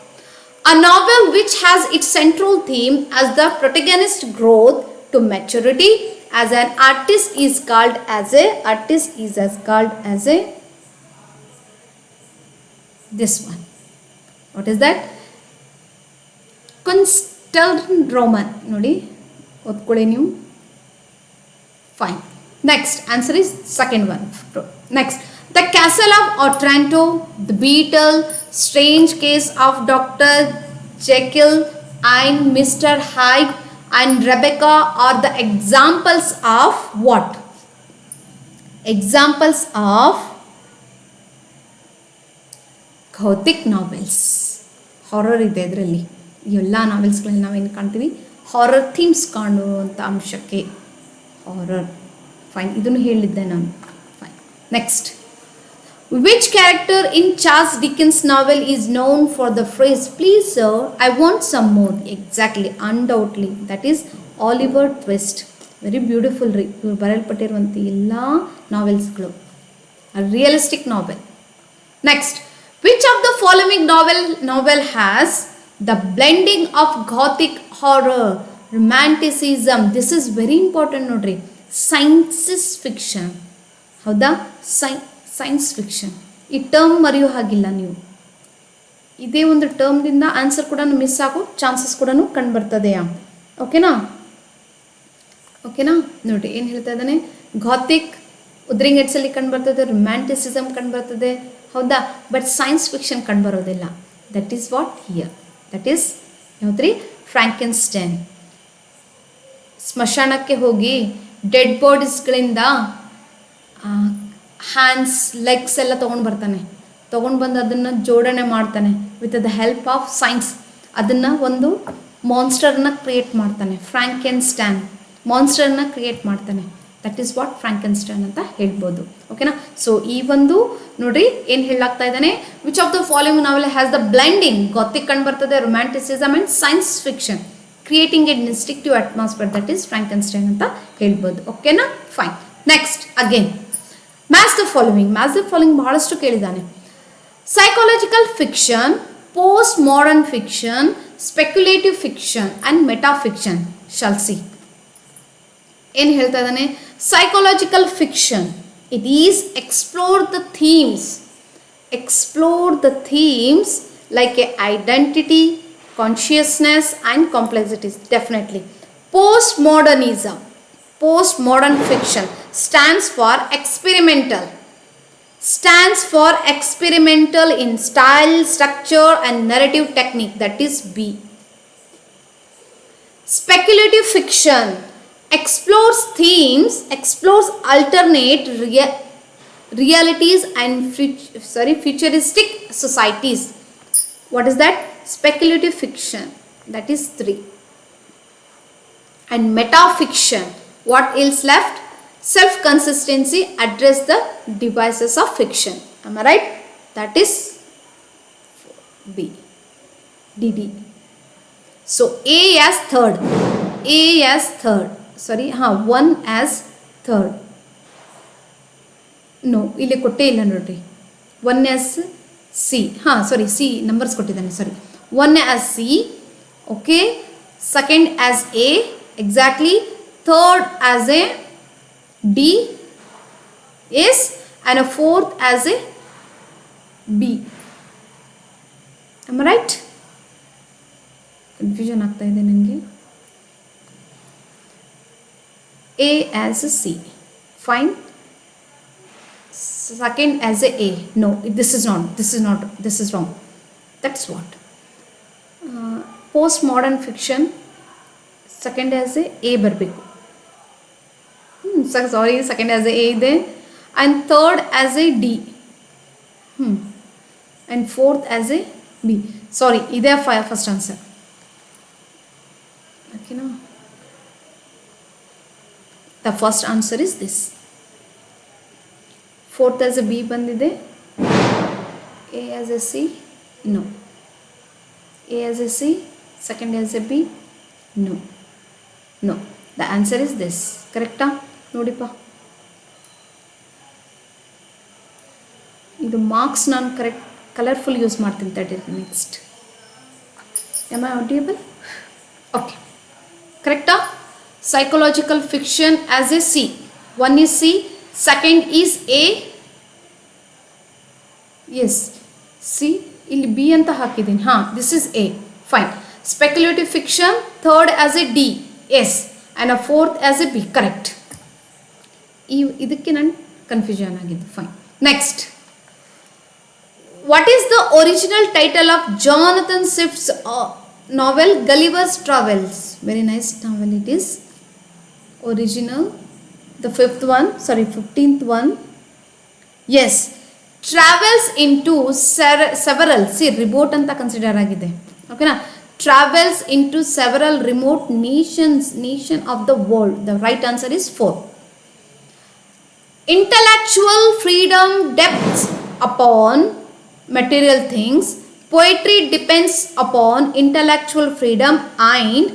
a novel which has its central theme as the protagonist growth to maturity as an artist is called as a this one. What is that? Constant Roman. ನೋಡಿ ಓದ್ಕೊಳ್ಳಿ ನೀವು. Fine. Next, answer is second one. Next, The Castle of Otranto, The Beetle, Strange Case of Dr. Jekyll and Mr. Hyde and Rebecca are the examples of what? Examples of Gothic novels. Horror ಇದೆ ಇದರಲ್ಲಿ. ಎಲ್ಲ ನಾವೆಲ್ಸ್ಗಳಲ್ಲಿ ನಾವೇನು ಕಾಣ್ತೀವಿ, horror themes ಕಾಣುವಂಥ ಅಂಶಕ್ಕೆ horror. Fine, ಇದನ್ನು ಹೇಳಿದ್ದೆ ನಾನು. Fine. Next, which character in Charles Dickens novel is known for the phrase please sir I want some more? Exactly, undoubtedly that is Oliver Twist. Very beautiful ರೀ ಇವ್ರು ಬರೆಯಲ್ಪಟ್ಟಿರುವಂಥ ಎಲ್ಲ ನಾವೆಲ್ಸ್ಗಳು, realistic novel. Next, which of the following novel has the blending of Gothic horror, romanticism? This is very important ನೋಡ್ರಿ. Science fiction. ಹೌದಾ? Science fiction. ಈ term ಮರೆಯೋ ಹಾಗಿಲ್ಲ ನೀವು. ಇದೇ ಒಂದು ಟರ್ಮ್ದಿಂದ ಆನ್ಸರ್ ಕೂಡ ಮಿಸ್ ಆಗೋ ಚಾನ್ಸಸ್ ಕೂಡ ಕಂಡುಬರ್ತದೆಯಾ? ಓಕೆನಾ? ನೋಡಿ ಏನು ಹೇಳ್ತಾ ಇದ್ದಾನೆ, ಗಾಥಿಕ್ ಉದ್ರಿಂಗ್ ಹೆಡ್ಸಲ್ಲಿ ಕಂಡುಬರ್ತದೆ, ರೊಮ್ಯಾಂಟಿಸಿಸಮ್ ಕಂಡುಬರ್ತದೆ. ಹೌದಾ? ಬಟ್ ಸೈನ್ಸ್ ಫಿಕ್ಷನ್ ಕಂಡುಬರೋದಿಲ್ಲ. That is what here. That is ಯಾವುದ್ರಿ? ಫ್ರಾಂಕೆನ್ಸ್ಟೈನ್. ಸ್ಮಶಾನಕ್ಕೆ ಹೋಗಿ ಡೆಡ್ ಬಾಡೀಸ್ಗಳಿಂದ ಹ್ಯಾಂಡ್ಸ್, ಲೆಗ್ಸ್ ಎಲ್ಲ ತೊಗೊಂಡು ಬಂದು ಅದನ್ನು ಜೋಡಣೆ ಮಾಡ್ತಾನೆ with the help of science. ಅದನ್ನು ಒಂದು ಮಾನ್ಸ್ಟರ್ನ ಕ್ರಿಯೇಟ್ ಮಾಡ್ತಾನೆ. ಫ್ರಾಂಕೆನ್ಸ್ಟೈನ್ ಮಾನ್ಸ್ಟರ್ನ ಕ್ರಿಯೇಟ್ ಮಾಡ್ತಾನೆ. ದಟ್ ಈಸ್ ವಾಟ್ ಫ್ರಾಂಕೆನ್ಸ್ಟೈನ್ ಅಂತ ಹೇಳ್ಬೋದು. ಓಕೆನಾ? ಸೊ ಈ ಒಂದು ನೋಡ್ರಿ ಏನು ಹೇಳಾಗ್ತಾ ಇದ್ದಾನೆ, which of the following novel has the blending, gothic ಕಂಡು ಬರ್ತದೆ, romanticism and science fiction, creating a instinctive atmosphere, that is Frankenstein ಅಂತ ಹೇಳ್ಬೋದು. ಓಕೆನಾ? Fine. Next, again match the following ಬಹಳಷ್ಟು ಕೇಳಿದ್ದಾನೆ. Psychological fiction, post modern fiction, speculative fiction and metafiction. Shall see ಏನು ಹೇಳ್ತಾ ಇದ್ದಾನೆ. Psychological fiction, it is explore the themes like a identity, consciousness and complexities. Definitely. Postmodern fiction stands for experimental in style, structure and narrative technique, that is B. Speculative fiction explores alternate realities and futuristic societies. What is that? Speculative fiction, that is 3. And metafiction, what else left? Self-consistency, address the devices of fiction. Am I right? That is B. DD. So A as third. 1 as third. No ಇಲ್ಲಿ ಕೊಟ್ಟೇ ಇಲ್ಲ ನೋಡ್ರಿ. 1 as C, ಹಾಂ ಸಾರಿ C numbers ಕೊಟ್ಟಿದ್ದಾನೆ, sorry. 1 as C, okay. Second as A, exactly. Third as A D, S. And a fourth as A B. Am right? Confusion ಆಗ್ತಾ ಇದೆ ನನಗೆ. A as A C, fine. Second as a A. No, this is wrong. That's what. Postmodern fiction. Second as a ಬರಬೇಕು. Sorry, second as a A ಇದೆ. And third as a D. And fourth as a B. Sorry, ಇದೆ first answer. Okay, no? The first answer is this. Fourth as a B ಬಂದಿದೆ. A as a C, no. A as a C, second as a B, no. No, the answer is this. ಕರೆಕ್ಟಾ? ನೋಡಿಪ್ಪ, ಇದು marks ನಾನು correct colourful use ಮಾಡ್ತೀನಿ. ತಡಿ, next. Am I audible? Okay. ಕರೆಕ್ಟಾ? Psychological fiction as a C. 1 is C, second is A. Yes, C. ಇಲ್ಲಿ B ಅಂತ ಹಾಕಿದ್ದೀನಿ. ಹಾಂ, this is A. Fine. Speculative fiction, third as A D, S. And a fourth as A B. Correct. ಇದಕ್ಕೆ ನಾನು confusion ಆಗಿದ್ದು. Fine. Next. What is the original title of Jonathan Swift's novel Gulliver's Travels? Very nice novel it is. Original. The 15th one. Yes. Travels into several. See, remote anta consider agide. Okay na? Travels into several remote nation of the world. The right answer is 4. Intellectual freedom depends upon material things. Poetry depends upon intellectual freedom, and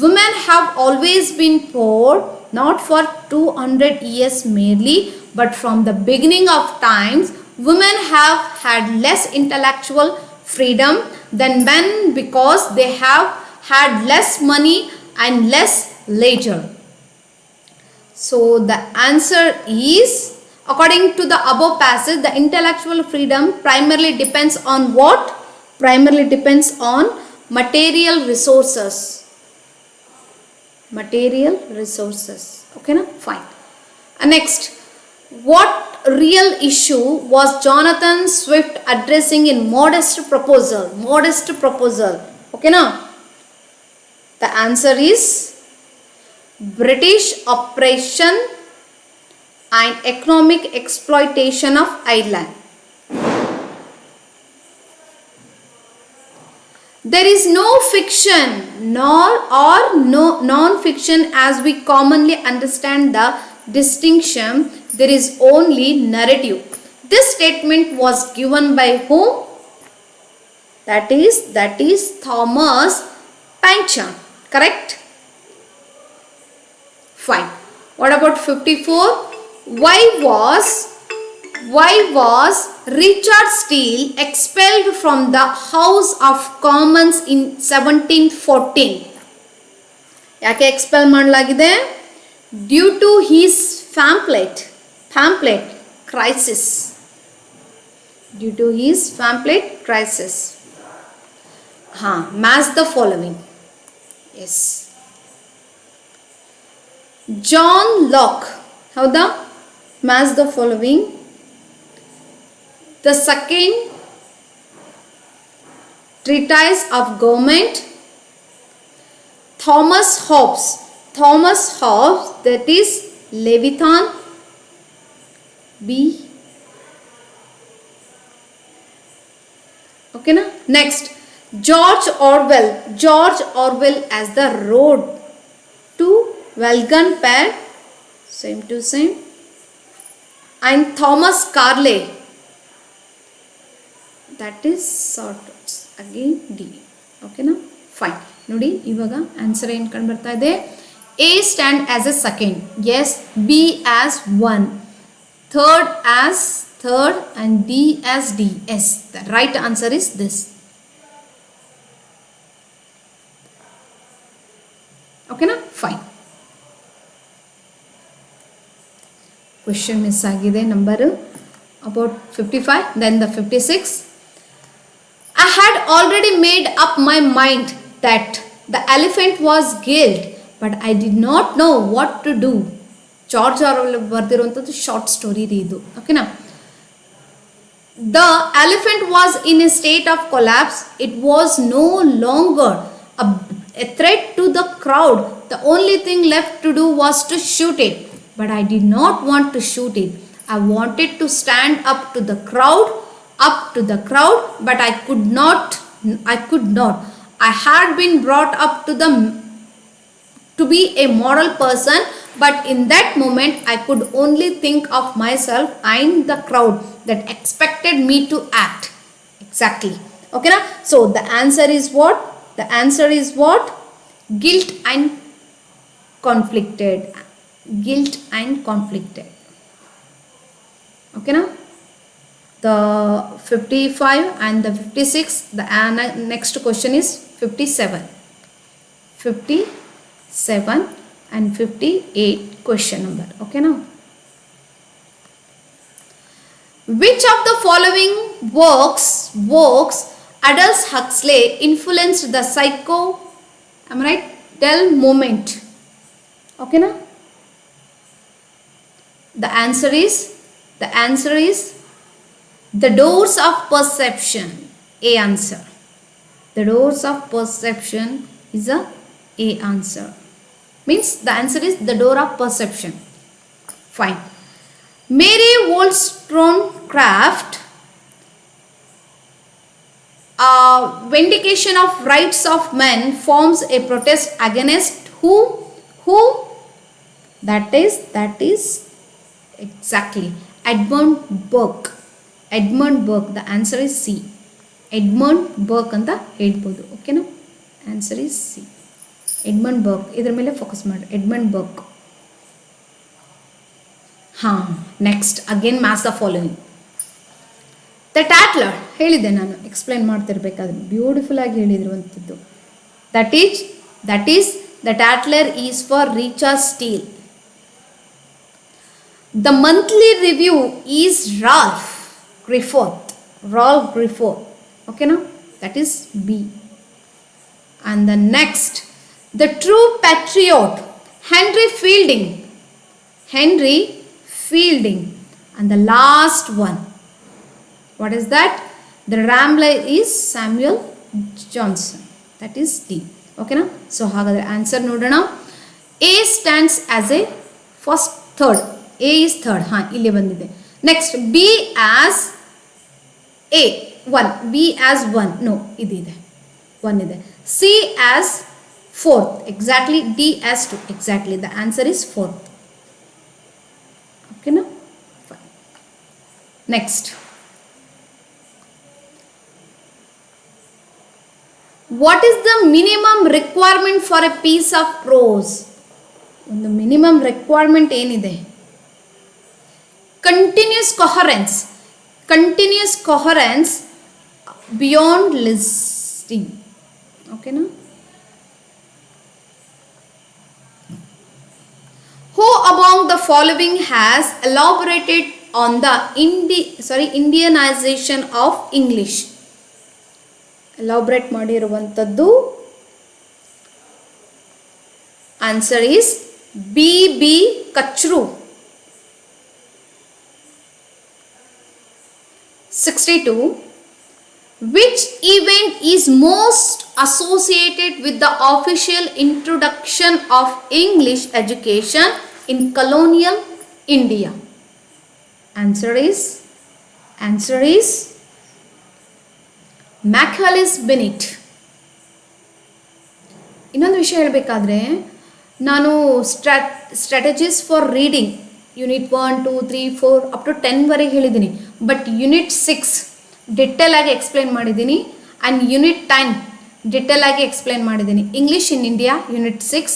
women have always been poor, not for 200 years merely, but from the beginning of times. Women have had less intellectual freedom than men because they have had less money and less leisure. So the answer is, according to the above passage, the intellectual freedom primarily depends on what? Primarily depends on material resources. Material resources. Okay na? Fine. Next, what real issue was Jonathan Swift addressing in Modest Proposal? Modest Proposal. Okay na? The answer is British oppression and economic exploitation of Ireland. There is no fiction nor no non-fiction as we commonly understand the distinction. There is only narrative. This statement was given by whom? That is Thomas Pynchon. Correct? Fine. What about 54? Why was Richard Steele expelled from the House of Commons in 1714? ಯಾಕೆ expel ಮಾಡಲಾಗಿದೆ? Due to his pamphlet crisis. Due to his pamphlet crisis. Match the following. Yes. John Locke. ಹೌದಾ? Match the following. The second treatise of government. Thomas Hobbes, that is Leviathan. B. Okay na? Next, George Orwell as the road to Welcome Pair. Same to same. And Thomas Carlyle. That is sort of again D. Okay na? Fine. ನೋಡಿ ಇವಾಗ answer ಏನು ಕಂಡು ಬರ್ತಾ ಇದೆ? A stand as a second. Yes. B as 1. third as third and D as D. Yes, the right answer is this. Okay na? Fine. Question miss agide number about 55, then the 56. I had already made up my mind that the elephant was killed, but I did not know what to do. George Orwell ಬರೆದಿರುವಂಥದ್ದು short story ಇದು. ಓಕೆನಾ? The elephant was in a state of collapse. It was no longer a threat to the crowd. The only thing left to do was to shoot it. But I did not want to shoot it. I wanted to stand up to the crowd, but I could not. I had been brought up to be a moral person, but in that moment I could only think of myself and the crowd that expected me to act. Exactly. Okay na? So the answer is what? The answer is what? Guilt and conflicted. Guilt and conflicted. Okay na? The 55 and the 56. The next question is 57. 57 and 58 question number. Okay now? Which of the following works Aldous Huxley influenced the psychedel movement? Okay now? The answer is The Doors of Perception. A answer. The Doors of Perception is a answer. Means the answer is The Door of Perception. Fine. Mary Wollstonecraft, Vindication of Rights of Men, forms a protest against who? That is exactly Edmund Burke. The answer is C. Edmund Burke anta helbodu. Okay na? Answer is C. Edmund Burke. ಇದರ ಮೇಲೆ focus ಮಾಡಿ. Edmund Burke. Next again match the following. The Tatler ಹೇಳಿದೆ ನಾನು, explain ಮಾಡ್ತಿರ್ಬೇಕಾದ್ರೆ beautiful ಆಗಿ ಹೇಳಿರುವಂಥದ್ದು. That is The Tatler is for Richard Steele. The monthly review is Ralph Griffith. Okay now? That is B. And the next, The True Patriot, Henry Fielding. And the last one, what is that? The Rambler is Samuel Johnson. That is D. Okay na? So hagadre answer nodana. A stands as a third. A is third. Illi bandide. Next, B as A 1. B as 1. No, idide. 1 ide. C as 4th. Exactly. D as 2. Exactly. The answer is 4th. Okay na? Fine. Next. What is the minimum requirement for a piece of prose? The minimum requirement enide? Continuous coherence beyond listing. Okay na? Who among the following has elaborated on the Indianization of English? Elaborate ಮಾಡಿರುವಂತದ್ದು. Answer is B.B. Kachru. 62. Which event is most associated with the official introduction of English education in colonial India? Answer is Macaulay Bennett. ಇನ್ನೊಂದು ವಿಷಯ ಹೇಳಬೇಕಾದ್ರೆ, ನಾನು strategies for reading unit 1, 2, 3, 4 up to 10 ವರೆಗೆ ಹೇಳಿದ್ದೀನಿ. But unit 6 detail ಆಗಿ explain ಮಾಡಿದ್ದೀನಿ. And unit 10 detail ಆಗಿ explain ಮಾಡಿದ್ದೀನಿ. English in India unit 6,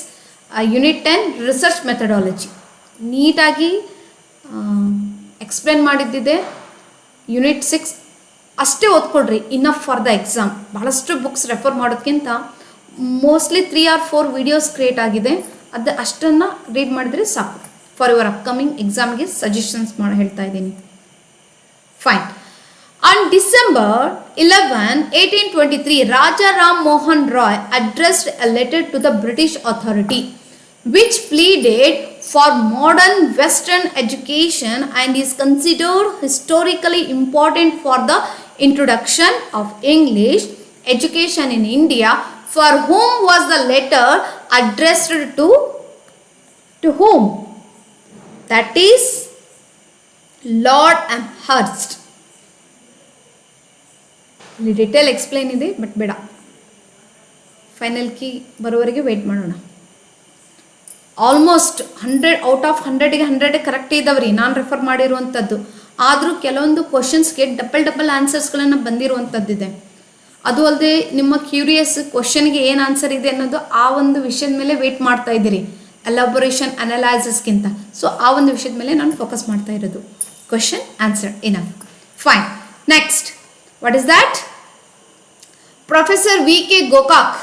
unit 10 research methodology ನೀಟಾಗಿ ಎಕ್ಸ್ಪ್ಲೇನ್ ಮಾಡಿದ್ದಿದೆ ಯೂನಿಟ್ 6 ಅಷ್ಟೇ ಓದ್ಕೊಳ್ರಿ, ಇನಫ್ ಫಾರ್ ದ ಎಕ್ಸಾಮ್. ಬಹಳಷ್ಟು ಬುಕ್ಸ್ ರೆಫರ್ ಮಾಡೋದಕ್ಕಿಂತ ಮೋಸ್ಟ್ಲಿ 3 or 4 ವಿಡಿಯೋಸ್ ಕ್ರಿಯೇಟ್ ಆಗಿದೆ, ಅದು ಅಷ್ಟನ್ನು ರೀಡ್ ಮಾಡಿದರೆ ಸಾಕು. ಫಾರ್ ಯುವರ್ ಅಪ್ಕಮಿಂಗ್ ಎಕ್ಸಾಮ್ಗೆ ಸಜೆಷನ್ಸ್ ಮಾಡಿ ಹೇಳ್ತಾ ಇದ್ದೀನಿ. Fine. On December 11, 1823, Raja Ram Mohan Roy addressed a letter to the British authority which pleaded for modern Western education and is considered historically important for the introduction of English education in India. For whom was the letter addressed to? To whom? That is Lord Amherst. ಇಲ್ಲಿ detail explain ಇದೆ, but ಬೇಡ, final key ಬರೋವರೆಗೆ weight ಮಾಡೋಣ. Almost 100 out of 100ಗೆ 100 correct ಇದ್ದಾವ್ರಿ ನಾನು refer ಮಾಡಿರುವಂಥದ್ದು. ಆದರೂ ಕೆಲವೊಂದು ಕ್ವಶನ್ಸ್ಗೆ double ಆನ್ಸರ್ಸ್ಗಳನ್ನು ಬಂದಿರುವಂಥದ್ದಿದೆ. ಅದು ಅಲ್ಲದೆ ನಿಮ್ಮ ಕ್ಯೂರಿಯಸ್ ಕ್ವಶನ್ಗೆ ಏನು ಆನ್ಸರ್ ಇದೆ ಅನ್ನೋದು ಆ ಒಂದು ವಿಷಯದ ಮೇಲೆ ವೆಯ್ಟ್ ಮಾಡ್ತಾ ಇದ್ದೀರಿ, ಎಲಾಬೊರೇಷನ್ ಅನಲೈಸಿಸ್ಗಿಂತ. ಸೊ ಆ ಒಂದು ವಿಷಯದ ಮೇಲೆ ನಾನು ಫೋಕಸ್ ಮಾಡ್ತಾ ಇರೋದು. Question answer enough. Fine. Next, what is that? Professor VK Gokak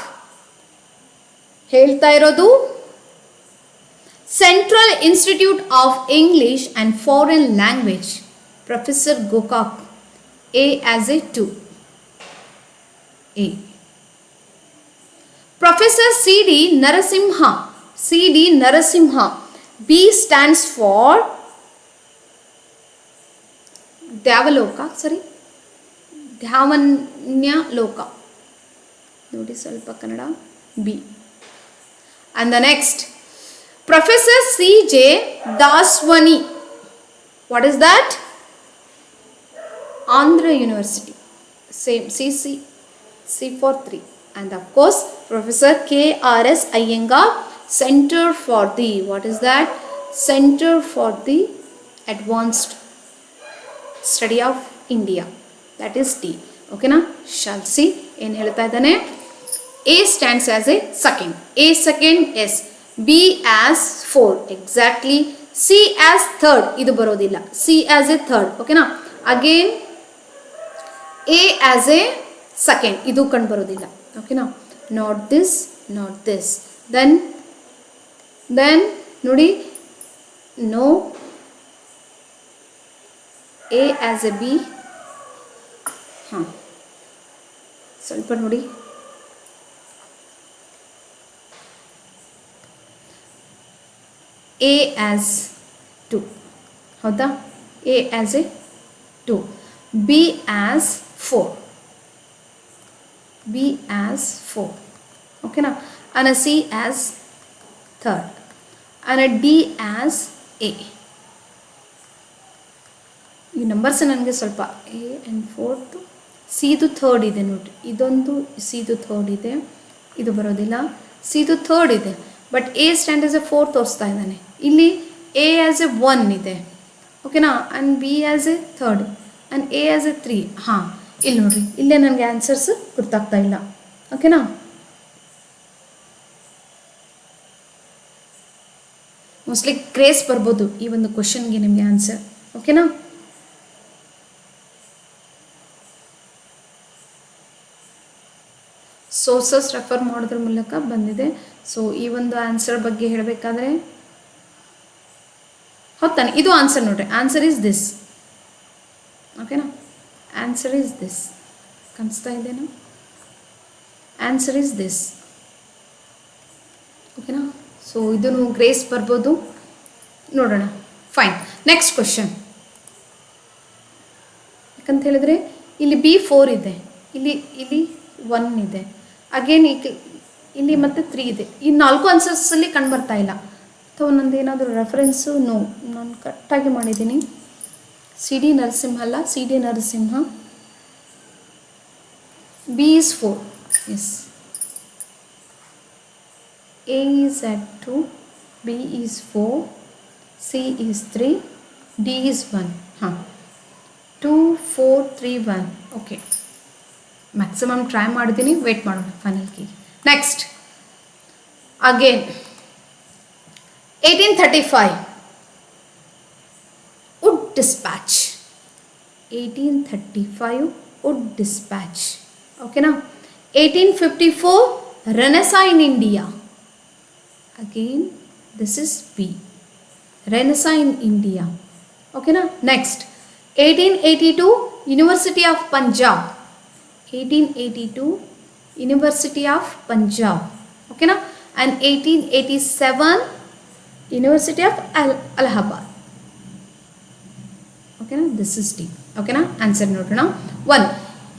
ಹೇಳ್ತಾ ಇರೋದು central institute of English and foreign language. Professor Gokak, A as a 2. A. Professor CD Narasimha. CD Narasimha. B stands for Dhyavaloka. Sorry. ಧ್ಯಾವನ್ಯ ಲೋಕ. ನೋಡಿ ಸ್ವಲ್ಪ Kannada. B. And the next, Professor CJ Daswani. What is that? Andhra University. Same, C for 3. And of course, Professor KRS Iyengar, Center for the, what is that? Center for the Advanced Study of India. That is D. Okay na? Shall see. ಏನು ಹೇಳ್ತಾ ಇದ್ದಾನೆ? A stands as a second. A second, yes. B as 4. Exactly. C as third. ಇದು ಬರೋದಿಲ್ಲ. C as a third. Okay na? Again, A as a second. ಇದು ಕಂಡು ಬರೋದಿಲ್ಲ. Okay na? Not this, not this. Then ನೋಡಿ, no. A as a B. ಸ್ವಲ್ಪ ನೋಡಿ, A as 2. ಹೌದಾ? A as a 2. B as 4. B as 4. ಓಕೆನಾ? and a C as third. and a D as A. ಈ numbers ನನಗೆ ಸ್ವಲ್ಪ A and 4th, Siddu third ಇದೆ ನೋಡಿ, ಇದೊಂದು ಸಿದು ಥರ್ಡ್ ಇದೆ, ಇದು ಬರೋದಿಲ್ಲ. ಸಿದು ಥರ್ಡ್ ಇದೆ, but A stand as a 4 ತೋರಿಸ್ತಾ ಇದ್ದಾನೆ. ಇಲ್ಲಿ A ಆಸ್ ಎ 1 ಇದೆ. ಓಕೆನಾ? And B as A third and A as A 3. ಹಾಂ, ಇಲ್ಲಿ ನೋಡ್ರಿ, ಇಲ್ಲೇ ನನಗೆ ಆನ್ಸರ್ಸ್ ಗೊತ್ತಾಗ್ತಾ ಇಲ್ಲ. ಓಕೆನಾ? ಮೋಸ್ಟ್ಲಿ ಕ್ರೇಸ್ ಬರ್ಬೋದು ಈ ಒಂದು ಕ್ವಶನ್ಗೆ ನಿಮಗೆ ಆನ್ಸರ್. ಓಕೆನಾ? ಸೋರ್ಸಸ್ ರೆಫರ್ ಮಾಡೋದ್ರ ಮೂಲಕ ಬಂದಿದೆ. ಸೊ ಈ ಒಂದು ಆನ್ಸರ್ ಬಗ್ಗೆ ಹೇಳಬೇಕಾದ್ರೆ ಹೌದಾನೆ, ಇದು ಆನ್ಸರ್ ನೋಡ್ರಿ. Answer is this. ಓಕೆನಾ? Answer is this. ಕಾಣಿಸ್ತಾ ಇದೆನಾ? Answer is this. ಓಕೆನಾ? ಸೊ ಇದನ್ನು ಗ್ರೇಸ್ ಬರ್ಬೋದು, ನೋಡೋಣ. ಫೈನ್. Next question. ಯಾಕಂತ ಹೇಳಿದ್ರೆ ಇಲ್ಲಿ B4 ಇದೆ, ಇಲ್ಲಿ 1 ಇದೆ, ಅಗೇನ್ ಇಲ್ಲಿ ಮತ್ತೆ 3 ಇದೆ. ಈ 4 ಆನ್ಸರ್ಸಲ್ಲಿ ಕಂಡು ಬರ್ತಾ ಇಲ್ಲ. ಅಥವಾ ನಂದು ಏನಾದರೂ ರೆಫರೆನ್ಸು? ನೋ, ನಾನು ಕರೆಕ್ಟಾಗಿ ಮಾಡಿದ್ದೀನಿ. CD ನರಸಿಂಹ ಅಲ್ಲ, CD Narasimha. B is 4. Yes. A is at 2, B is 4, C is 3, D is 1. ಹಾಂ, 2, 4, 3, 1. ಓಕೆ, ಮ್ಯಾಕ್ಸಿಮಮ್ ಟ್ರೈ ಮಾಡಿದ್ದೀನಿ. ವೆಯ್ಟ್ ಮಾಡೋಣ final key. Next, again 1835 would dispatch. 1835 wood dispatch. Okay now. 1854 Renaissance in India. Again this is B. Renaissance in India. Okay now. Next 1882 University of Punjab. 1882 University of Punjab. Okay now. And 1887 University of Allahabad. Okay now, this is D. Okay now, answer note now. 1.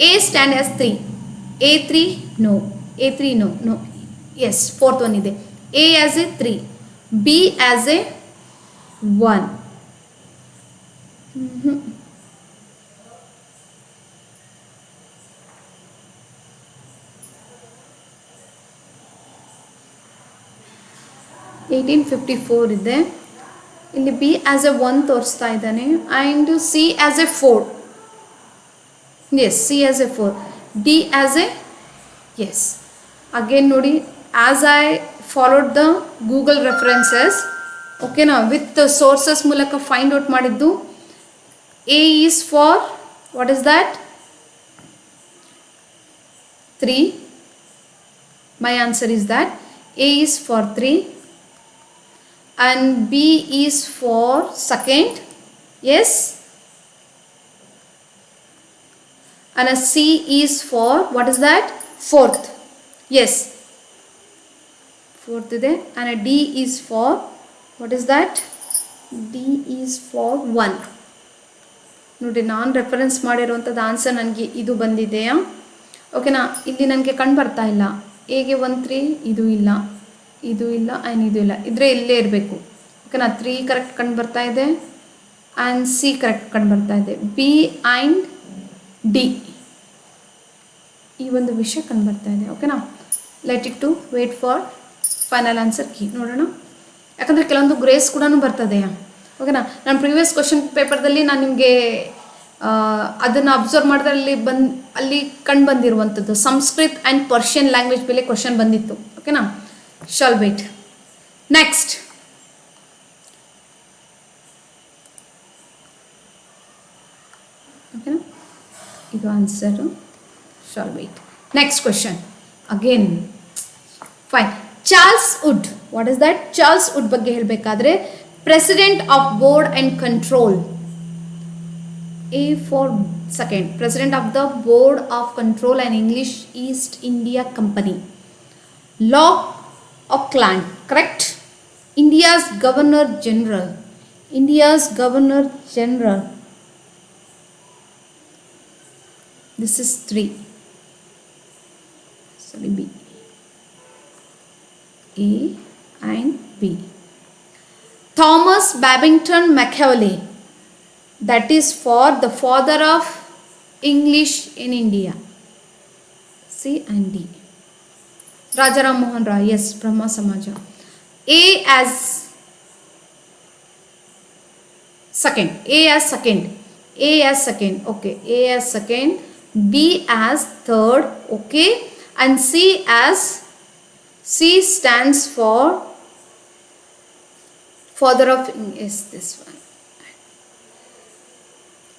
A stand as 3. A3 no. A3 no. Yes, fourth one is A as a 3. B as a 1. 1854 ಇದೆ. ಇಲ್ಲಿ B as A 1 ತೋರಿಸ್ತಾ ಇದ್ದಾನೆ and C as a 4. Yes, C as a 4, D as a S. Again ನೋಡಿ, as I followed the Google references, ಓಕೆನಾ, with sources ಮೂಲಕ find out ಮಾಡಿದ್ದು. A is for what is that 3. My answer is that A is for 3 and B is for second, yes, and a C is for what is that 4th, yes, 4th ide, and a D is for what is that, D is for 1. ನೋಡಿ, ನಾನು reference ಮಾಡಿರುವಂಥದ್ದು answer ನನಗೆ ಇದು ಬಂದಿದೆಯಾ? ಓಕೆನಾ, ಇಲ್ಲಿ ನನಗೆ ಕಂಡು ಬರ್ತಾ ಇಲ್ಲ. ಎಗೆ 1 3, ಇದು ಇಲ್ಲ, ಇದು ಇಲ್ಲ, ಆ್ಯಂಡ್ ಇದು ಇಲ್ಲ, ಇದ್ರೆ ಇಲ್ಲೇ ಇರಬೇಕು. ಓಕೆನಾ, 3 ಕರೆಕ್ಟ್ ಕಂಡು ಬರ್ತಾ ಇದೆ ಆ್ಯಂಡ್ ಸಿ ಕರೆಕ್ಟ್ ಕಂಡು ಬರ್ತಾ ಇದೆ. ಬಿ ಆ್ಯಂಡ್ ಡಿ ಈ ಒಂದು ವಿಷಯ ಕಂಡು ಬರ್ತಾ ಇದೆ. ಓಕೆನಾ, let it to wait for final answer key ನೋಡೋಣ. ಯಾಕಂದರೆ ಕೆಲವೊಂದು ಗ್ರೇಸ್ ಕೂಡ ಬರ್ತದೆಯಾ. ಓಕೆನಾ, ನಾನು ಪ್ರೀವಿಯಸ್ ಕ್ವಶನ್ ಪೇಪರ್ದಲ್ಲಿ ನಾನು ನಿಮಗೆ ಅದನ್ನು ಅಬ್ಸರ್ವ್ ಮಾಡಿದ್ರೆ ಅಲ್ಲಿ ಕಂಡು ಬಂದಿರುವಂಥದ್ದು ಸಂಸ್ಕೃತ್ ಆ್ಯಂಡ್ ಪರ್ಷಿಯನ್ ಲ್ಯಾಂಗ್ವೇಜ್ ಮೇಲೆ ಕ್ವಶನ್ ಬಂದಿತ್ತು. ಓಕೆನಾ, shall wait. Next, okay, idu answer, shall wait. Next question again, fine. Charles Wood, what is that? Charles Wood ಬಗ್ಗೆ ಹೇಳಬೇಕಾದ್ರೆ president of board and control, A for second, president of the board of control and English East India Company. Law Auckland, correct? India's Governor General. India's Governor General. This is 3. Sorry, B. A and B. Thomas Babington Macaulay. That is for the father of English in India. C and D. Rajaram Mohan Roy, yes, Brahma Samaja. A as second, A as second, A as second, okay, A as second, B as third, okay, and C as, C stands for father of, is this one,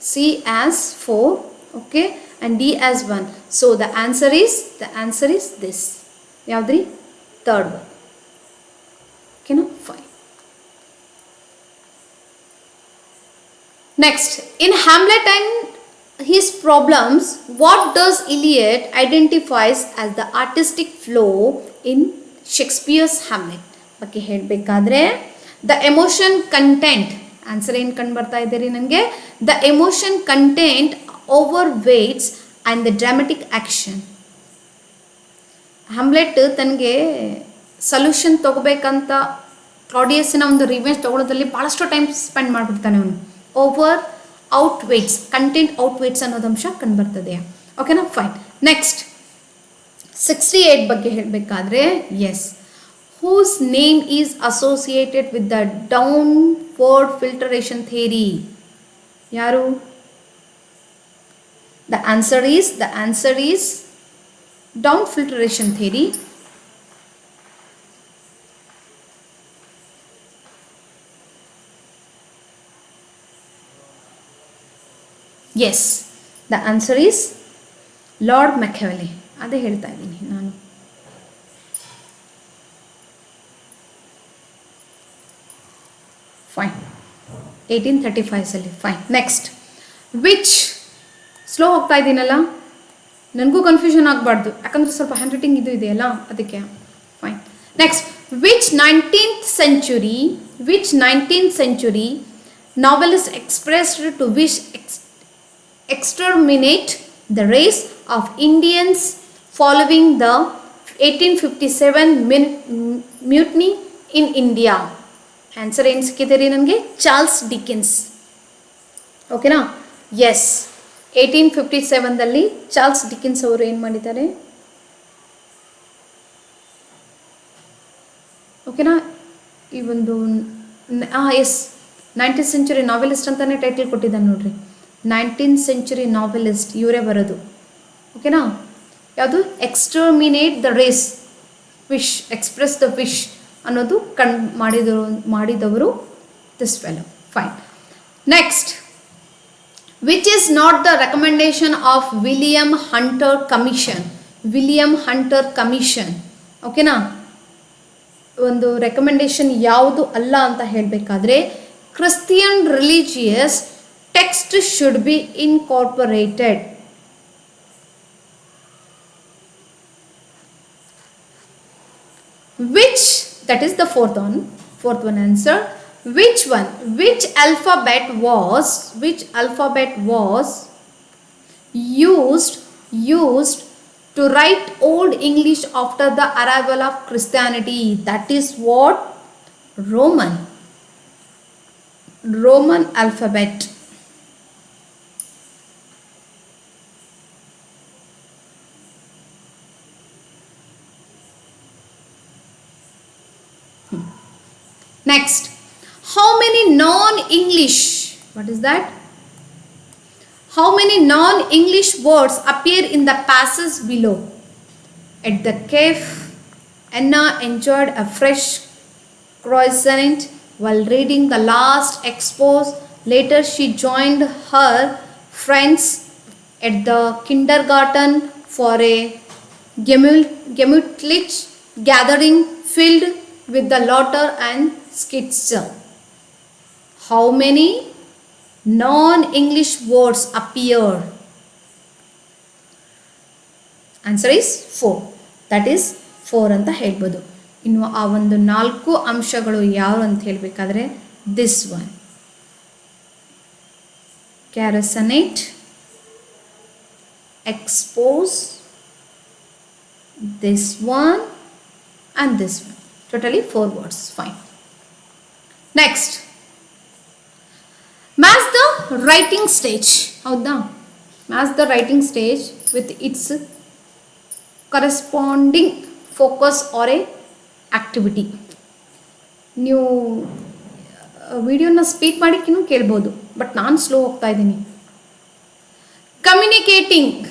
C as 4, okay, and D as 1. So the answer is this. ಯಾವ್ದ್ರಿ? Third one. ಓಕೆನಾ, fine. Next, in Hamlet and his problems, what does Eliot identifies as the artistic flow in Shakespeare's Hamlet? ಬಗ್ಗೆ ಹೇಳಬೇಕಾದ್ರೆ the emotion content, answer ಏನು ಕಂಡು ಬರ್ತಾ ಇದ್ದೀರಿ ನನಗೆ? The emotion content overweights and the dramatic action. Hamlet ತನಗೆ solution ತೊಗೋಬೇಕಂತ ಕ್ಲಾಡಿಯಸ್ಸಿನ ಒಂದು revenge ತೊಗೊಳೋದ್ರಲ್ಲಿ ಭಾಳಷ್ಟು ಟೈಮ್ ಸ್ಪೆಂಡ್ ಮಾಡಿಬಿಡ್ತಾನೆ ಅವನು. ಓವರ್ ಔಟ್ವೇಟ್ಸ್, ಕಂಟೆಂಟ್ ಔಟ್ವೇಟ್ಸ್ ಅನ್ನೋದು ಅಂಶ ಕಂಡುಬರ್ತದೆ. ಓಕೆನಾ, ಫೈನ್. ನೆಕ್ಸ್ಟ್ 68 ಬಗ್ಗೆ ಹೇಳಬೇಕಾದ್ರೆ, yes, whose name is associated with the downward filtration theory. ಯಾರು? The answer is down filtration theory. Yes, the answer is Lord Machiavelli. ಅದೇ ಹೇಳ್ತಾ ಇದ್ದೀನಿ ನಾನು. Fine, 1835 fine. Next, which, slow ಹೋಗ್ತಾ ಇದ್ದೀನಲ್ಲ, ನನಗೂ ಕನ್ಫ್ಯೂಷನ್ ಆಗಬಾರ್ದು, ಯಾಕಂದರೆ ಸ್ವಲ್ಪ ಹ್ಯಾಂಡ್ ರೈಟಿಂಗ್ ಇದು ಇದೆಯಲ್ಲ ಅದಕ್ಕೆ. Fine. Next, which 19th century novelist expressed to wish exterminate the race of Indians following the 1857 mutiny in India? Answer ಏನು ಸಿಕ್ಕಿದೆ ರೀ ನನಗೆ? Charles Dickens. ಓಕೆನಾ? ಎಸ್, 1857ದಲ್ಲಿ ಚಾರ್ಲ್ಸ್ ಡಿಕೆನ್ಸ್ ಅವರು ಏನು ಮಾಡಿದ್ದಾರೆ? ಓಕೆನಾ? ಈ ಒಂದು ಎಸ್, 19th century ನಾವೆಲಿಸ್ಟ್ ಅಂತಲೇ ಟೈಟಲ್ ಕೊಟ್ಟಿದ್ದಾನೆ ನೋಡ್ರಿ. 19th century ನಾವೆಲಿಸ್ಟ್ ಇವರೇ ಬರೋದು. ಓಕೆನಾ? ಯಾವುದು? Exterminate the race, wish, express the wish ಅನ್ನೋದು ಮಾಡಿದವರು this fellow. Fine. Next, which is not the recommendation of William Hunter commission? William Hunter commission, ಓಕೆನಾ? ಒಂದು ರೆಕಮೆಂಡೇಶನ್ ಯಾವುದು ಅಲ್ಲ ಅಂತ ಹೇಳಬೇಕಾದ್ರೆ, Christian religious text should be incorporated. Which, that is the fourth one answer. Which alphabet was used to write Old English after the arrival of Christianity? That is what? Roman alphabet. Next, how many non-English, what is that? How many non-English words appear in the passage below? At the cafe, Anna enjoyed a fresh croissant while reading the last expose. Later she joined her friends at the kindergarten for a gemütlich gathering filled with the laughter and skits. How many non-English words appear? Answer is 4. That is 4 ಅಂತ ಹೇಳ್ಬೋದು. ಇನ್ನು ಆ ಒಂದು 4 ಅಂಶಗಳು ಯಾರು ಅಂತ ಹೇಳಬೇಕಾದ್ರೆ, this one, ಕ್ಯಾರಸನೇಟ್, expose, this one and this one. Totally 4 words. Fine. Next, match the writing stage. Howda? Match the writing stage with its corresponding focus or a activity. ನೀವು ವಿಡಿಯೋನ ಸ್ಪೀಕ್ ಮಾಡಿಕ್ಕಿನೂ ಕೇಳ್ಬೋದು, ಬಟ್ ನಾನು ಸ್ಲೋ ಹೋಗ್ತಾ ಇದ್ದೀನಿ. Communicating,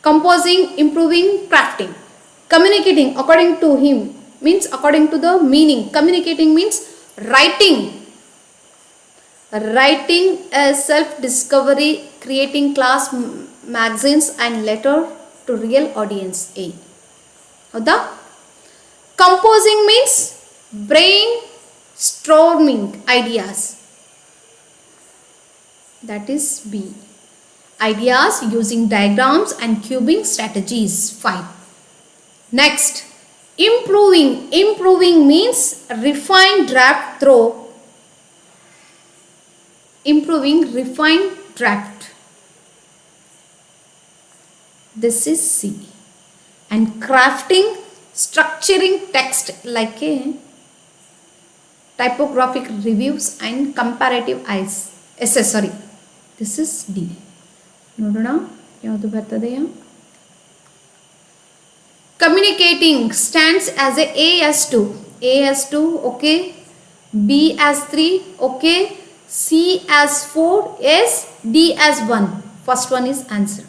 composing, improving, crafting. Communicating according to him means according to the meaning. Communicating means writing a self-discovery, creating class magazines and letter to real audience. A. Howda? Composing means brainstorming ideas. That is B. Ideas using diagrams and cubing strategies. Fine. Next, improving. Improving means refined draft through. Improving refined draft. This is C. And crafting, structuring text like a typographic reviews and comparative essays. Sorry. This is D. ನೋಡೋಣ ಯಾವುದು ಬರ್ತದೆಯಾ? Communicating stands as a as 2, okay, B as 3, okay, C as 4, yes, D as 1. First one is answer.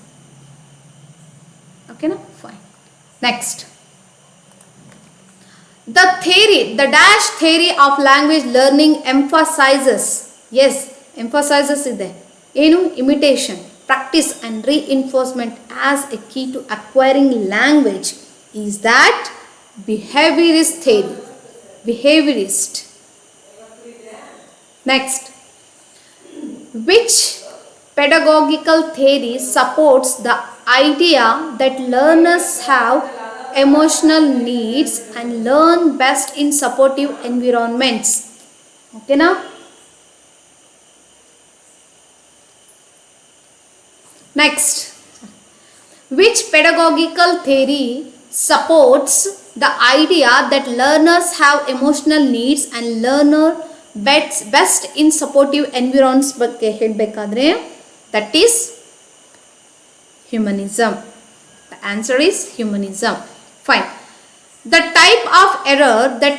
Okay, now fine. Next, the dash theory of language learning emphasizes, yes, emphasizes ಇದೆ, ಏನು imitation, practice and reinforcement as a key to acquiring language is that behaviorist theory. Behaviorist. Next, which pedagogical theory supports the idea that learners have emotional needs and learn best in supportive environments? Okay now? Next, which pedagogical theory supports the idea that learners have emotional needs and learner best in supportive environments ಬಗ್ಗೆ ಹೇಳಬೇಕಾದ್ರೆ that is humanism. The answer is humanism. Fine. The type of error that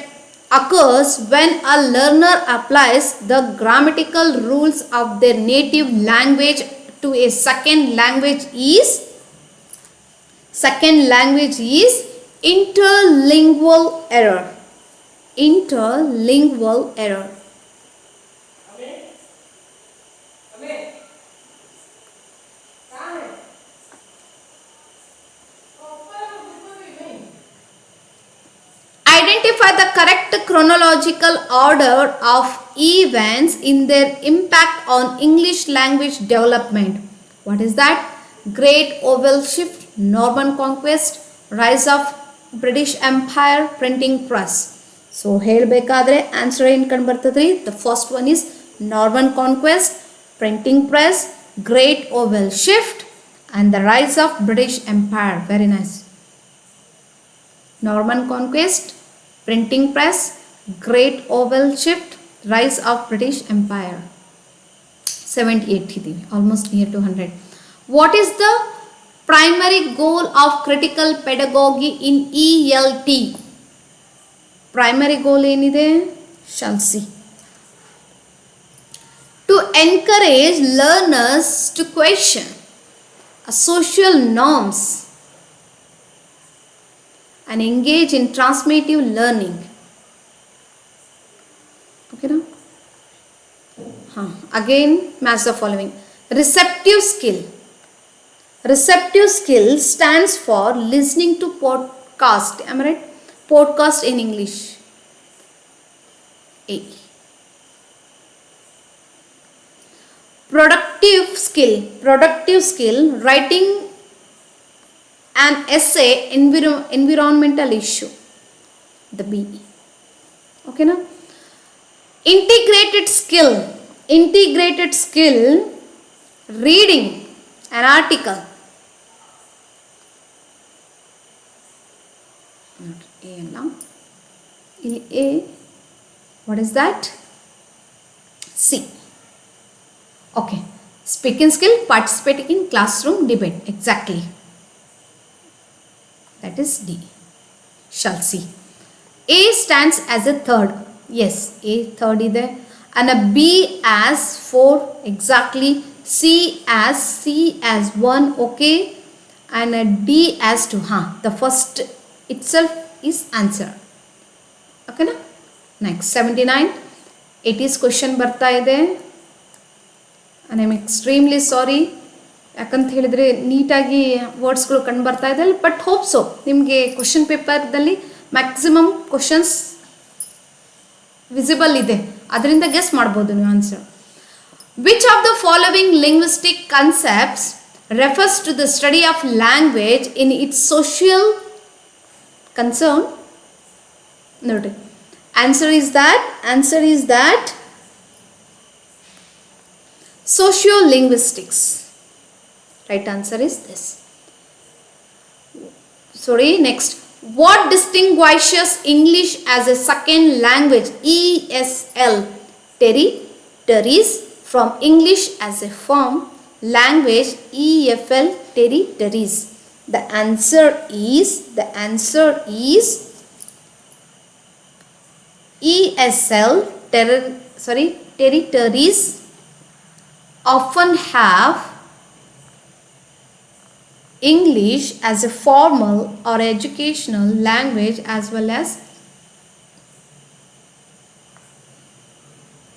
occurs when a learner applies the grammatical rules of their native language to a second language is interlingual error. Interlingual error. Identify the correct chronological order of events in their impact on English language development. What is that? Great Oval Shift, Norman Conquest, Rise of British Empire, Printing Press. So, ಹೇಳಬೇಕಾದ್ರೆ answer ಏನು ಕಂಡು ಬರ್ತದ್ರಿ? The first one is Norman Conquest, Printing Press, Great Oval Shift and the Rise of British Empire. Very nice. Norman Conquest, Printing Press, Great Oval Shift, Rise of British Empire. 78 almost near to 100. What is the primary goal of critical pedagogy in ELT? Primary goal enide? Shall see. To encourage learners to question social norms and engage in transformative learning. Okay now? Again, match the following. Receptive skill. Receptive skill stands for listening to podcast. Am I right? Podcast in English. A. Productive skill, writing an essay, environmental issue. The B. Okay now? Integrated skill, reading an article. Not A now. A. What is that? C. Okay. Speaking skill, participating in classroom debate. Exactly. That is D. Shall see. A stands as a third. Yes, A third is there. And a B as 4. Exactly. C as 1. Okay. And a D as 2. The first itself is answer. Okay na? Next 79. It is question ಬರ್ತಾ ಇದೆ. And I am extremely sorry. ಯಾಕಂತ ಹೇಳಿದರೆ ನೀಟಾಗಿ ವರ್ಡ್ಸ್ಗಳು ಕಂಡು ಬರ್ತಾ ಇದೆ, but hope so ನಿಮಗೆ question ಪೇಪರ್ದಲ್ಲಿ maximum questions visible ಇದೆ, ಅದರಿಂದ ಗೆಸ್ ಮಾಡ್ಬೋದು ನೀವು answer. Which of the following linguistic concepts refers to the study of language in its social concern? Note. Answer is that sociolinguistics. Right answer is this. Sorry, next. What distinguishes English as a second language, ESL, territories, from English as a form language, EFL, territories? The answer is ESL, territories often have English as a formal or educational language as well as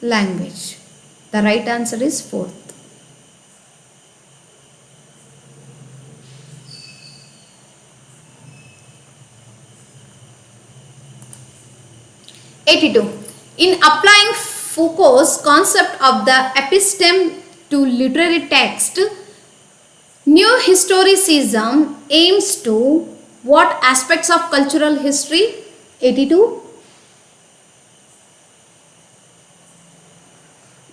language. The right answer is fourth. 82. In applying Foucault's concept of the episteme to literary text, new historicism aims to what aspects of cultural history? 82.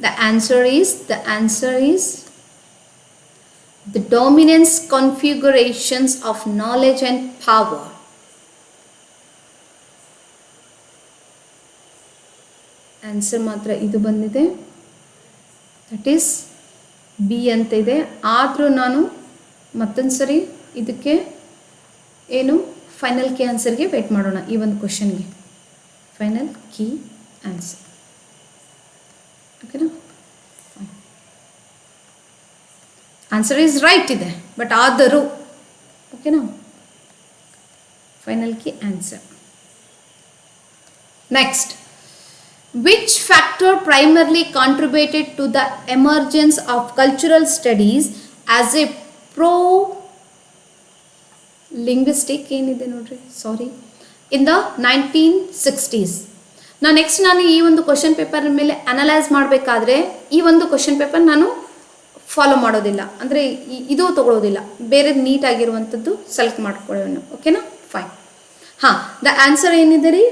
The answer is the dominance configurations of knowledge and power. Answer ಮಾತ್ರ ಇದು ಬಂದಿದೆ, that is B ಅಂತ ಇದೆ. ಆದರೂ ನಾನು ಮತ್ತೊಂದು ಸರಿ ಇದಕ್ಕೆ ಏನು ಫೈನಲ್ ಕೀ ಆನ್ಸರ್ಗೆ ವೇಟ್ ಮಾಡೋಣ. ಈ ಒಂದು ಕ್ವಶನ್ಗೆ ಫೈನಲ್ ಕೀ ಆನ್ಸರ್. ಓಕೆನಾ? ಆನ್ಸರ್ ಈಸ್ ರೈಟ್ ಇದೆ, ಬಟ್ ಆದರೂ ಓಕೆನಾ? Final key answer. Next, which factor primarily contributed to the emergence of cultural studies as a pro-linguistic in the 1960s? Next ನಾನು ಈ ಒಂದು ಕ್ವಶನ್ ಪೇಪರ್ ಮೇಲೆ ಅನಲೈಸ್ ಮಾಡಬೇಕಾದ್ರೆ ಈ ಒಂದು ಕ್ವಶನ್ ಪೇಪರ್ ನಾನು ಫಾಲೋ ಮಾಡೋದಿಲ್ಲ, ಅಂದರೆ ಇದು ತಗೊಳ್ಳೋದಿಲ್ಲ, ಬೇರೆ ನೀಟಾಗಿರುವಂಥದ್ದು ಸೆಲೆಕ್ಟ್ ಮಾಡ್ಕೊಳ್ಳೋಣ. ಓಕೆನಾ? ಫೈನ್. ಹಾಂ, ದ ಆನ್ಸರ್ ಏನಿದೆ ರೀ?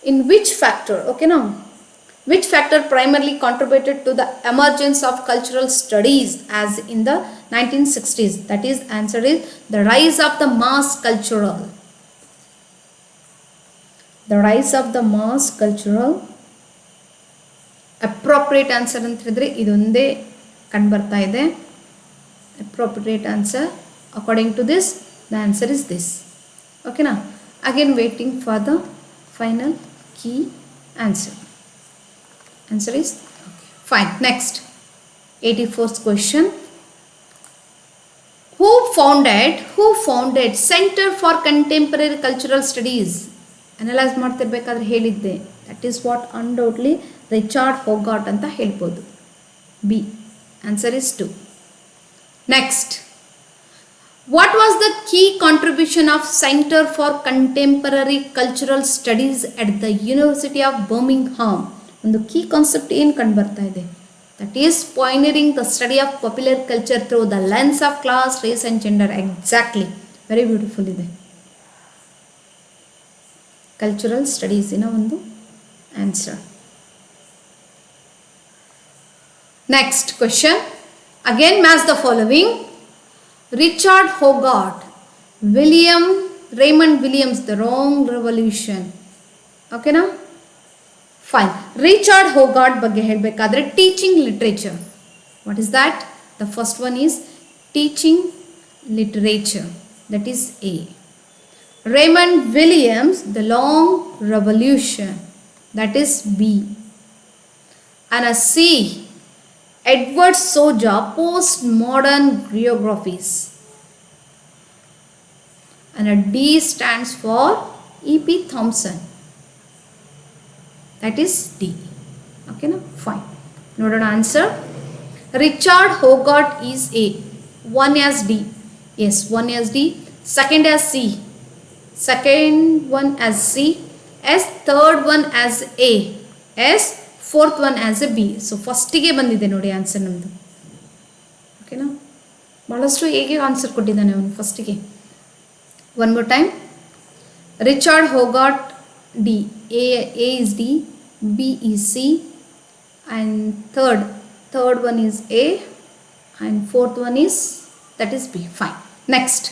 In which factor, okay now, which factor primarily contributed to the emergence of cultural studies as in the 1960s? That is, answer is the rise of the mass cultural. The rise of the mass cultural. Appropriate answer antidre idonde ಕಂಡು ಬರ್ತಾ ಇದೆ. Appropriate answer according to this, the answer is this. Okay now, again waiting for the final key answer. Answer is okay. Fine. Next, 84th question. Who founded Center for Contemporary Cultural Studies? Analyze ಮಾಡ್ತಿರ್ಬೇಕಾದ್ರೆ ಹೇಳಿದ್ದೆ, that is what undoubtedly Richard Hoggart ಅಂತ ಹೇಳ್ಬೋದು. B. Answer is 2. Next, what was the key contribution of Center for Contemporary Cultural Studies at the University of Birmingham? ಒಂದು key concept ಏನು ಕಂಡು ಬರ್ತಾ ಇದೆ? That is pioneering the study of popular culture through the lens of class, race and gender. Exactly. Very beautiful ಇದೆ. Cultural studies ಇನ ಒಂದು answer. Next question. Again match the following. Richard Hogarth, Raymond Williams, the wrong revolution. Okay na? Fine. Richard Hogarth ಬಗ್ಗೆ ಹೇಳಬೇಕಾದ್ರೆ teaching literature. What is that? The first one is teaching literature. That is A. Raymond Williams, the long revolution. That is B. And a C. Edward Soja, postmodern geographies. And a D stands for E.P. Thompson. That is D. Okay na? Fine. Noted answer. Richard Hogarth is A. One as D. Yes, one as D. Second as C. Second one as C. S. Third one as A. S. Fourth one as a B. So first ಗೆ ಬಂದಿದೆ ನೋಡಿ answer ನಮ್ಮದು. ಓಕೆನಾ? ಬಹಳಷ್ಟು ಹೇಗೆ answer ಕೊಟ್ಟಿದ್ದಾನೆ ಅವನು ಫಸ್ಟಿಗೆ. One more time. Richard Hoggart D. A is D. B is C. And third one is A. And fourth one is, that is B. Fine. Next.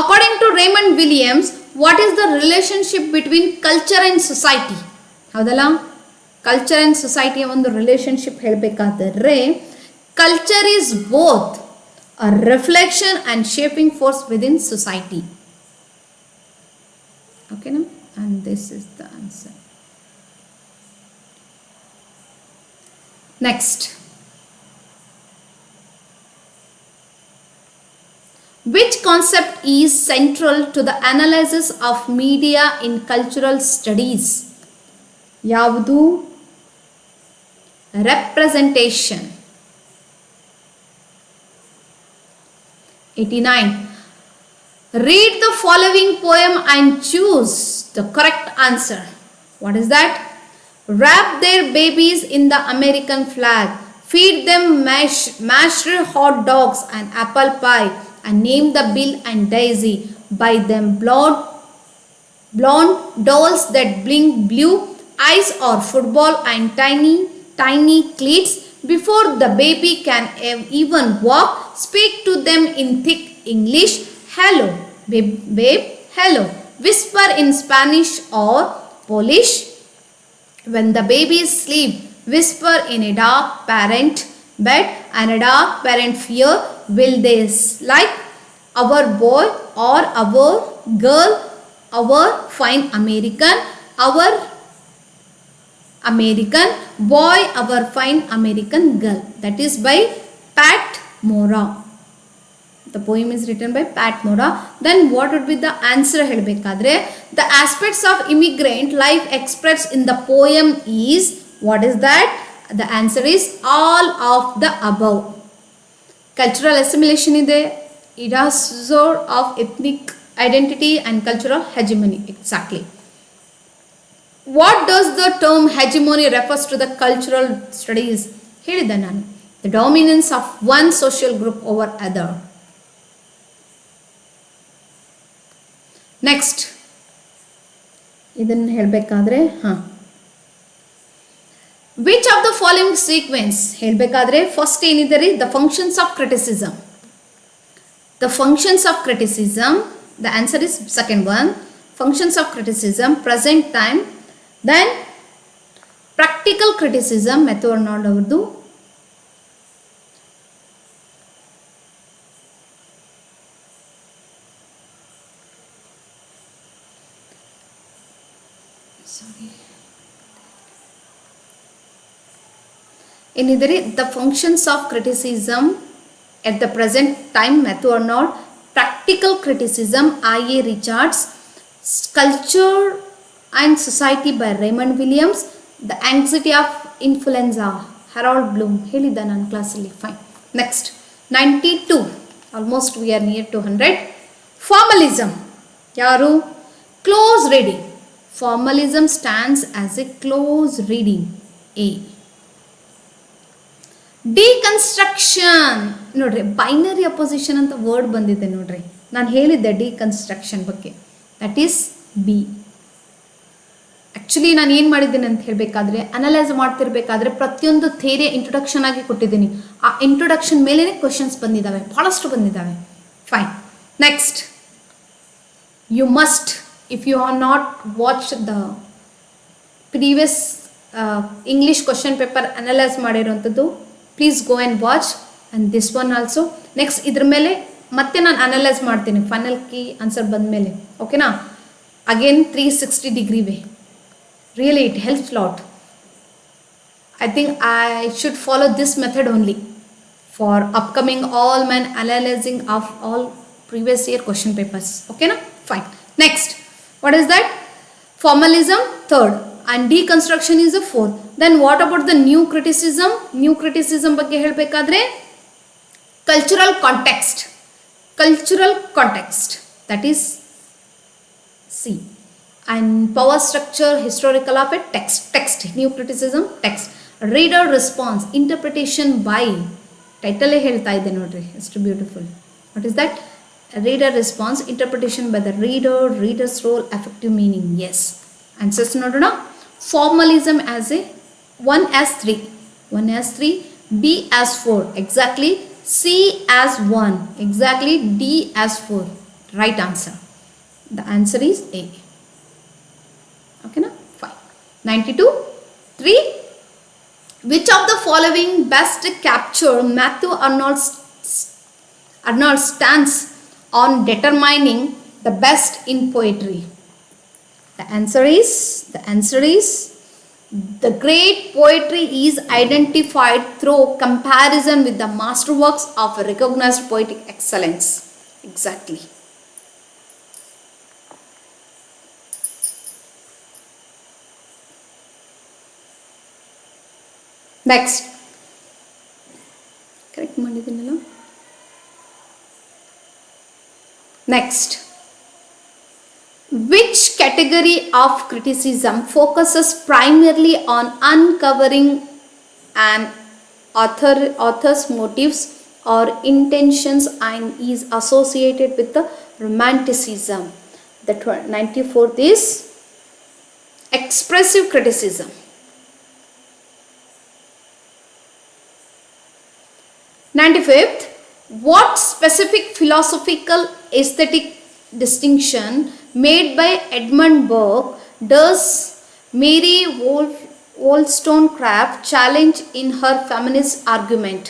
According to Raymond Williams, what is the relationship between culture and society? ಹೌದಲ್ಲ? Culture and ಸೊಸೈಟಿಯ ಒಂದು relationship ಹೇಳಬೇಕಾದರೆ culture is both a reflection and shaping force within society. ಓಕೆನಾ? And this is the answer. Next, which concept is central to the analysis of media in cultural studies? ಯಾವುದು? Representation. 89. Read the following poem and choose the correct answer. What is that? Wrap their babies in the American flag. Feed them mashed hot dogs and apple pie and name the Bill and Daisy. Buy them blonde dolls that blink blue eyes or football and tiny cleats. Before the baby can even walk, speak to them in thick English. Hello, babe, hello. Whisper in Spanish or Polish. When the baby is asleep, whisper in a dark parent bed and a dark parent fear. Will they like our boy or our girl, our fine American, our American boy, our fine American girl? That is by Pat Mora. The poem is written by Pat Mora. Then what would be the answer? ಹೇಳಬೇಕಾದ್ರೆ the aspects of immigrant life expressed in the poem is, what is that? The answer is all of the above. Cultural assimilation ಇದೆ, erasure of ethnic identity and cultural hegemony. Exactly. What does the term hegemony refers to? The cultural studies. ಹೇಳಿದೆ ನಾನು, the dominance of one social group over other. Next ಇದನ್ನು ಹೇಳಬೇಕಾದ್ರೆ which of the following sequence ಹೇಳಬೇಕಾದ್ರೆ first ಏನಿದೆ ರೀ, the functions of criticism. The functions of criticism, the answer is second one, functions of criticism, present time, then practical criticism Matthew Arnold ಅವ್ರದ್ದು, ಏನಿದೆ the functions of criticism at the present time Matthew Arnold, practical criticism I.A. Richards, culture and society by Raymond Williams, the anxiety of influence Harold Bloom. ಹೇಳಿದ್ದ ನಾನು ಕ್ಲಾಸಲ್ಲಿ. Fine. Next 92, almost we are near to 100. Formalism ಯಾರು? Close reading. Formalism stands as a close reading. A. Deconstruction ನೋಡ್ರಿ, binary opposition ಅಂತ word ಬಂದಿದೆ ನೋಡ್ರಿ, ನಾನು ಹೇಳಿದ್ದೆ ಡಿಕನ್ಸ್ಟ್ರಕ್ಷನ್ ಬಗ್ಗೆ. That is B. ಆ್ಯಕ್ಚುಲಿ ನಾನು ಏನು ಮಾಡಿದ್ದೀನಿ ಅಂತ ಹೇಳಬೇಕಾದ್ರೆ, ಅನಲೈಸ್ ಮಾಡ್ತಿರ್ಬೇಕಾದ್ರೆ ಪ್ರತಿಯೊಂದು ಥಿಯರಿ ಇಂಟ್ರೊಡಕ್ಷನ್ ಆಗಿ ಕೊಟ್ಟಿದ್ದೀನಿ. ಆ ಇಂಟ್ರೊಡಕ್ಷನ್ ಮೇಲೇ ಕ್ವಶನ್ಸ್ ಬಂದಿದ್ದಾವೆ, ಭಾಳಷ್ಟು ಬಂದಿದ್ದಾವೆ. Fine. Next, you must, if you have not watched the previous English question paper analyze ಮಾಡಿರೋಂಥದ್ದು, please go and watch, and this one also. next ಇದ್ರ ಮೇಲೆ ಮತ್ತೆ ನಾನು ಅನಲೈಸ್ ಮಾಡ್ತೀನಿ ಫೈನಲ್ ಕೀ ಆನ್ಸರ್ ಬಂದ ಮೇಲೆ. ಓಕೆನಾ? Again 360 degree way. Really it helps lot. I think I should follow this method only for upcoming all my analyzing of all previous year question papers. Okay na? Fine. Next, what is that? Formalism, third, and deconstruction is the fourth. Then what about the new criticism? New criticism ಬಗ್ಗೆ ಹೇಳಬೇಕಾದ್ರೆ cultural context. Cultural context, that is C. And power structure, historical of a text. New criticism, text. Reader response, interpretation by. Title ಹೇಳ್ತಾ ಇದೆ ನೋಡ್ರಿ, ಎಷ್ಟು beautiful. What is that? Reader response, interpretation by the reader, reader's role, effective meaning. Yes. Answers ನೋಡೋಣ. Formalism as a 1 as 3, 1 as 3, B as 4, exactly, C as 1, exactly, D as 4. Right answer. The answer is A. Okay na? Fine. 92, 3. Which of the following best capture Matthew Arnold's stance on determining the best in poetry? The answer is the great poetry is identified through comparison with the masterworks of recognized poetic excellence. Exactly. Next, correct ಮಾಡಿದ್ದೀನಲ್ಲ. Next, Which category of criticism focuses primarily on uncovering an author's motives or intentions and is associated with the Romanticism? The 94th is expressive criticism. 95th, what specific philosophical aesthetic distinction made by Edmund Burke does Mary Wollstonecraft challenge in her feminist argument?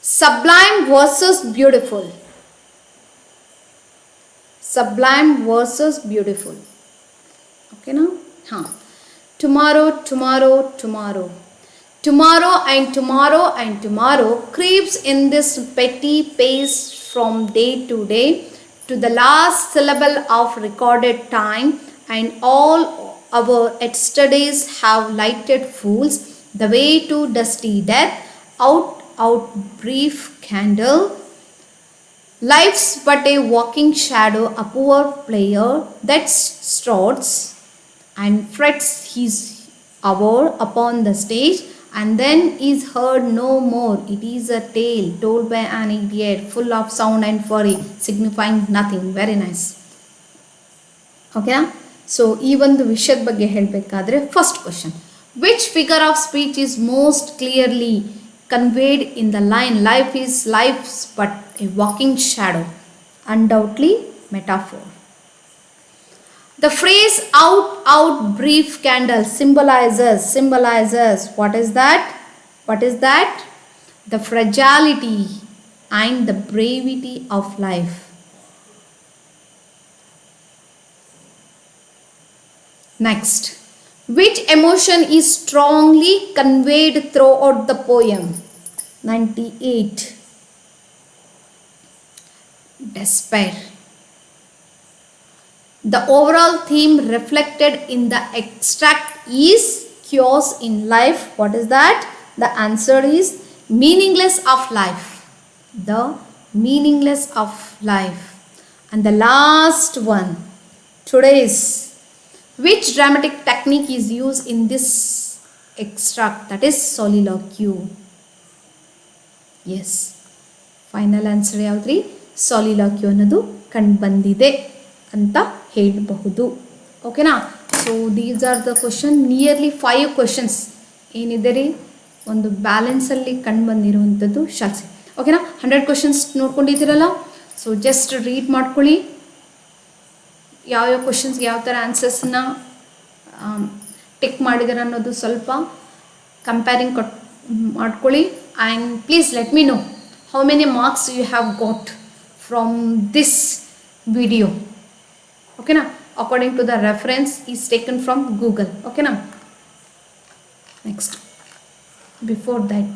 Sublime versus beautiful. Sublime versus beautiful. Okay now? Tomorrow, tomorrow, tomorrow. Tomorrow and tomorrow and tomorrow creeps in this petty pace from day to the last syllable of recorded time, and all our yesterdays have lighted fools the way to dusty death. Out, brief candle. Life's but a walking shadow, a poor player that struts and frets his hour upon the stage, and then is heard no more. It is a tale told by an idiot, full of sound and fury, signifying nothing. Very nice. Okay, so even the Vishad ಬಗ್ಗೆ ಹೇಳಬೇಕಾದ್ರೆ first question, which figure of speech is most clearly conveyed in the line life is life's but a walking shadow? Undoubtedly metaphor. The phrase out brief candle symbolizes what is that? The fragility and the brevity of life. Next, which emotion is strongly conveyed throughout the poem? 98. Despair. The overall theme reflected in the extract is chaos in life. What is that? The answer is meaningless of life. The meaningless of life. And the last one, today's, which dramatic technique is used in this extract? That is soliloquy. Yes. Final answer yaudri? Soliloquy ಅನ್ನೋದು ಕಂಡು ಬಂದಿದೆ ಅಂತ ಹೇಳಬಹುದು. ಓಕೆನಾ? So these are the question, nearly 5 questions ಏನಿದೆ ರೀ ಒಂದು ಬ್ಯಾಲೆನ್ಸಲ್ಲಿ ಕಂಡು ಬಂದಿರುವಂಥದ್ದು ಶಾಲ್ಸಿ. ಓಕೆನಾ? 100 ಕ್ವಶನ್ಸ್ ನೋಡ್ಕೊಂಡಿದ್ದೀರಲ್ಲ, ಸೊ ಜಸ್ಟ್ ರೀಡ್ ಮಾಡ್ಕೊಳ್ಳಿ. ಯಾವ್ಯಾವ ಕ್ವಶನ್ಸ್ಗೆ ಯಾವ ಥರ ಆನ್ಸರ್ಸನ್ನ ಟಿಕ್ ಮಾಡಿದ್ದಾರೆ ಅನ್ನೋದು ಸ್ವಲ್ಪ ಕಂಪೇರಿಂಗ್ ಮಾಡ್ಕೊಳ್ಳಿ. And please let me know how many marks you have got from this video. Okay na, according to the reference is taken from Google. Okay na. Next, before that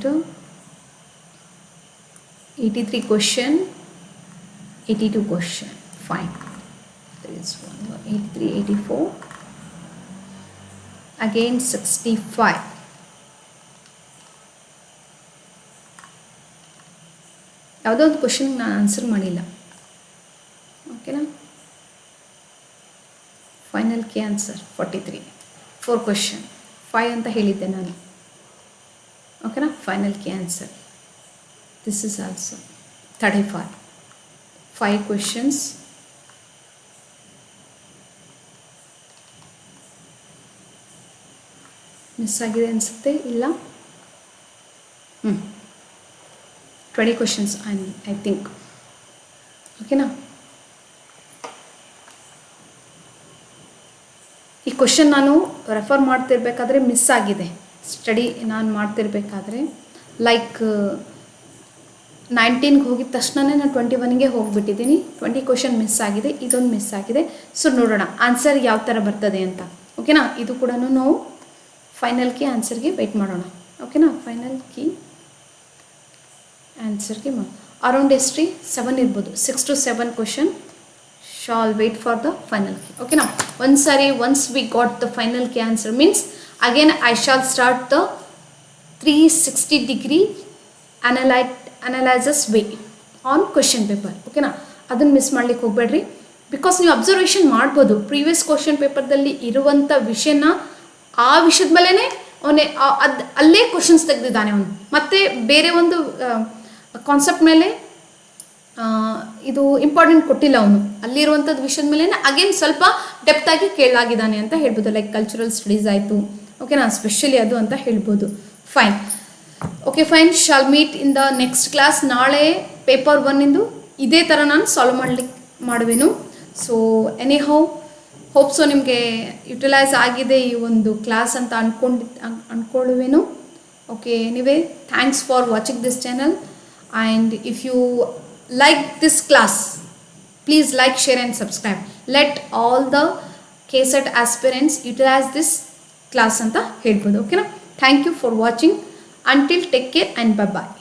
83 question, 82 question, fine. There is one more, 83, 84, again 65. ಯಾವುದೋ ಒಂದು ಕ್ವಶನ್ಗೆ ನಾನು answer ಮಾಡಿಲ್ಲ. ಓಕೆನಾ? Final key answer 43, 4 question, 5 ಅಂತ ಹೇಳಿದ್ದೆ ನಾನು. ಓಕೆನಾ? Final key answer this is also 35, 5 questions. Miss ಆಗಿದೆ ಅನಿಸುತ್ತೆ, ಇಲ್ಲ? 20 questions I think. Okay na? ಈ ಕ್ವಶನ್ ನಾನು ರೆಫರ್ ಮಾಡ್ತಿರ್ಬೇಕಾದ್ರೆ ಮಿಸ್ ಆಗಿದೆ. ಸ್ಟಡಿ ನಾನು ಮಾಡ್ತಿರ್ಬೇಕಾದ್ರೆ ಲೈಕ್ 19ಗೆ ಹೋಗಿದ ತಕ್ಷಣವೇ ನಾನು 21ಗೆ ಹೋಗಿಬಿಟ್ಟಿದ್ದೀನಿ. 20 ಕ್ವಶನ್ ಮಿಸ್ ಆಗಿದೆ, ಇದೊಂದು ಮಿಸ್ ಆಗಿದೆ. ಸೊ ನೋಡೋಣ ಆನ್ಸರ್ ಯಾವ ಥರ ಬರ್ತದೆ ಅಂತ. ಓಕೆನಾ? ಇದು ಕೂಡ ನಾವು ಫೈನಲ್ ಕೀ ಆನ್ಸರ್ಗೆ ವೆಯ್ಟ್ ಮಾಡೋಣ. ಓಕೆನಾ? ಫೈನಲ್ ಕೀ ಆನ್ಸರ್ಗೆ ಅರೌಂಡ್ ಎಷ್ಟ್ರಿ 7 ಇರ್ಬೋದು, 6 to 7 question. Shall wait for the final key. ಓಕೆನಾ? Once we got the final key answer means again I shall start the 360 degree analysis way on question paper. ಓಕೆನಾ? ಅದನ್ನು miss ಮಾಡ್ಲಿಕ್ಕೆ ಹೋಗಬೇಡ್ರಿ. Because ನೀವು observation ಮಾಡ್ಬೋದು previous question ಪೇಪರ್ದಲ್ಲಿ ಇರುವಂಥ ವಿಷಯನ ಆ ವಿಷಯದ ಮೇಲೇ ಅವನೇ ಅಲ್ಲೇ ಕ್ವಶನ್ಸ್ ತೆಗೆದಿದ್ದಾನೆ ಅವನು, ಮತ್ತು ಬೇರೆ ಒಂದು ಕಾನ್ಸೆಪ್ಟ್ ಮೇಲೆ ಇದು ಇಂಪಾರ್ಟೆಂಟ್ ಕೊಟ್ಟಿಲ್ಲ ಅವನು, ಅಲ್ಲಿರುವಂಥದ್ದು ವಿಷಯದ ಮೇಲೆ ಅಗೇನ್ ಸ್ವಲ್ಪ ಡೆಪ್ತಾಗಿ ಕೇಳಲಾಗಿದ್ದಾನೆ ಅಂತ ಹೇಳ್ಬೋದು. ಲೈಕ್ ಕಲ್ಚರಲ್ ಸ್ಟಡೀಸ್ ಆಯಿತು, ಓಕೆನಾ, ಸ್ಪೆಷಲಿ ಅದು ಅಂತ ಹೇಳ್ಬೋದು. Fine, okay fine, shall meet in the next class. ನಾಳೆ ಪೇಪರ್ 1 ಇದೇ ಥರ ನಾನು ಸಾಲ್ವ್ ಮಾಡುವೆನು. So anyhow hope so ನಿಮಗೆ ಯುಟಿಲೈಸ್ ಆಗಿದೆ ಈ ಒಂದು ಕ್ಲಾಸ್ ಅಂತ ಅಂದ್ಕೊಳ್ಳುವೆನು. Okay, anyway thanks for watching this channel, and if you like this class, please like, share and subscribe. Let all the KSET aspirants utilize this class anta helbodu. Okay na, thank you for watching. Until, take care and bye bye.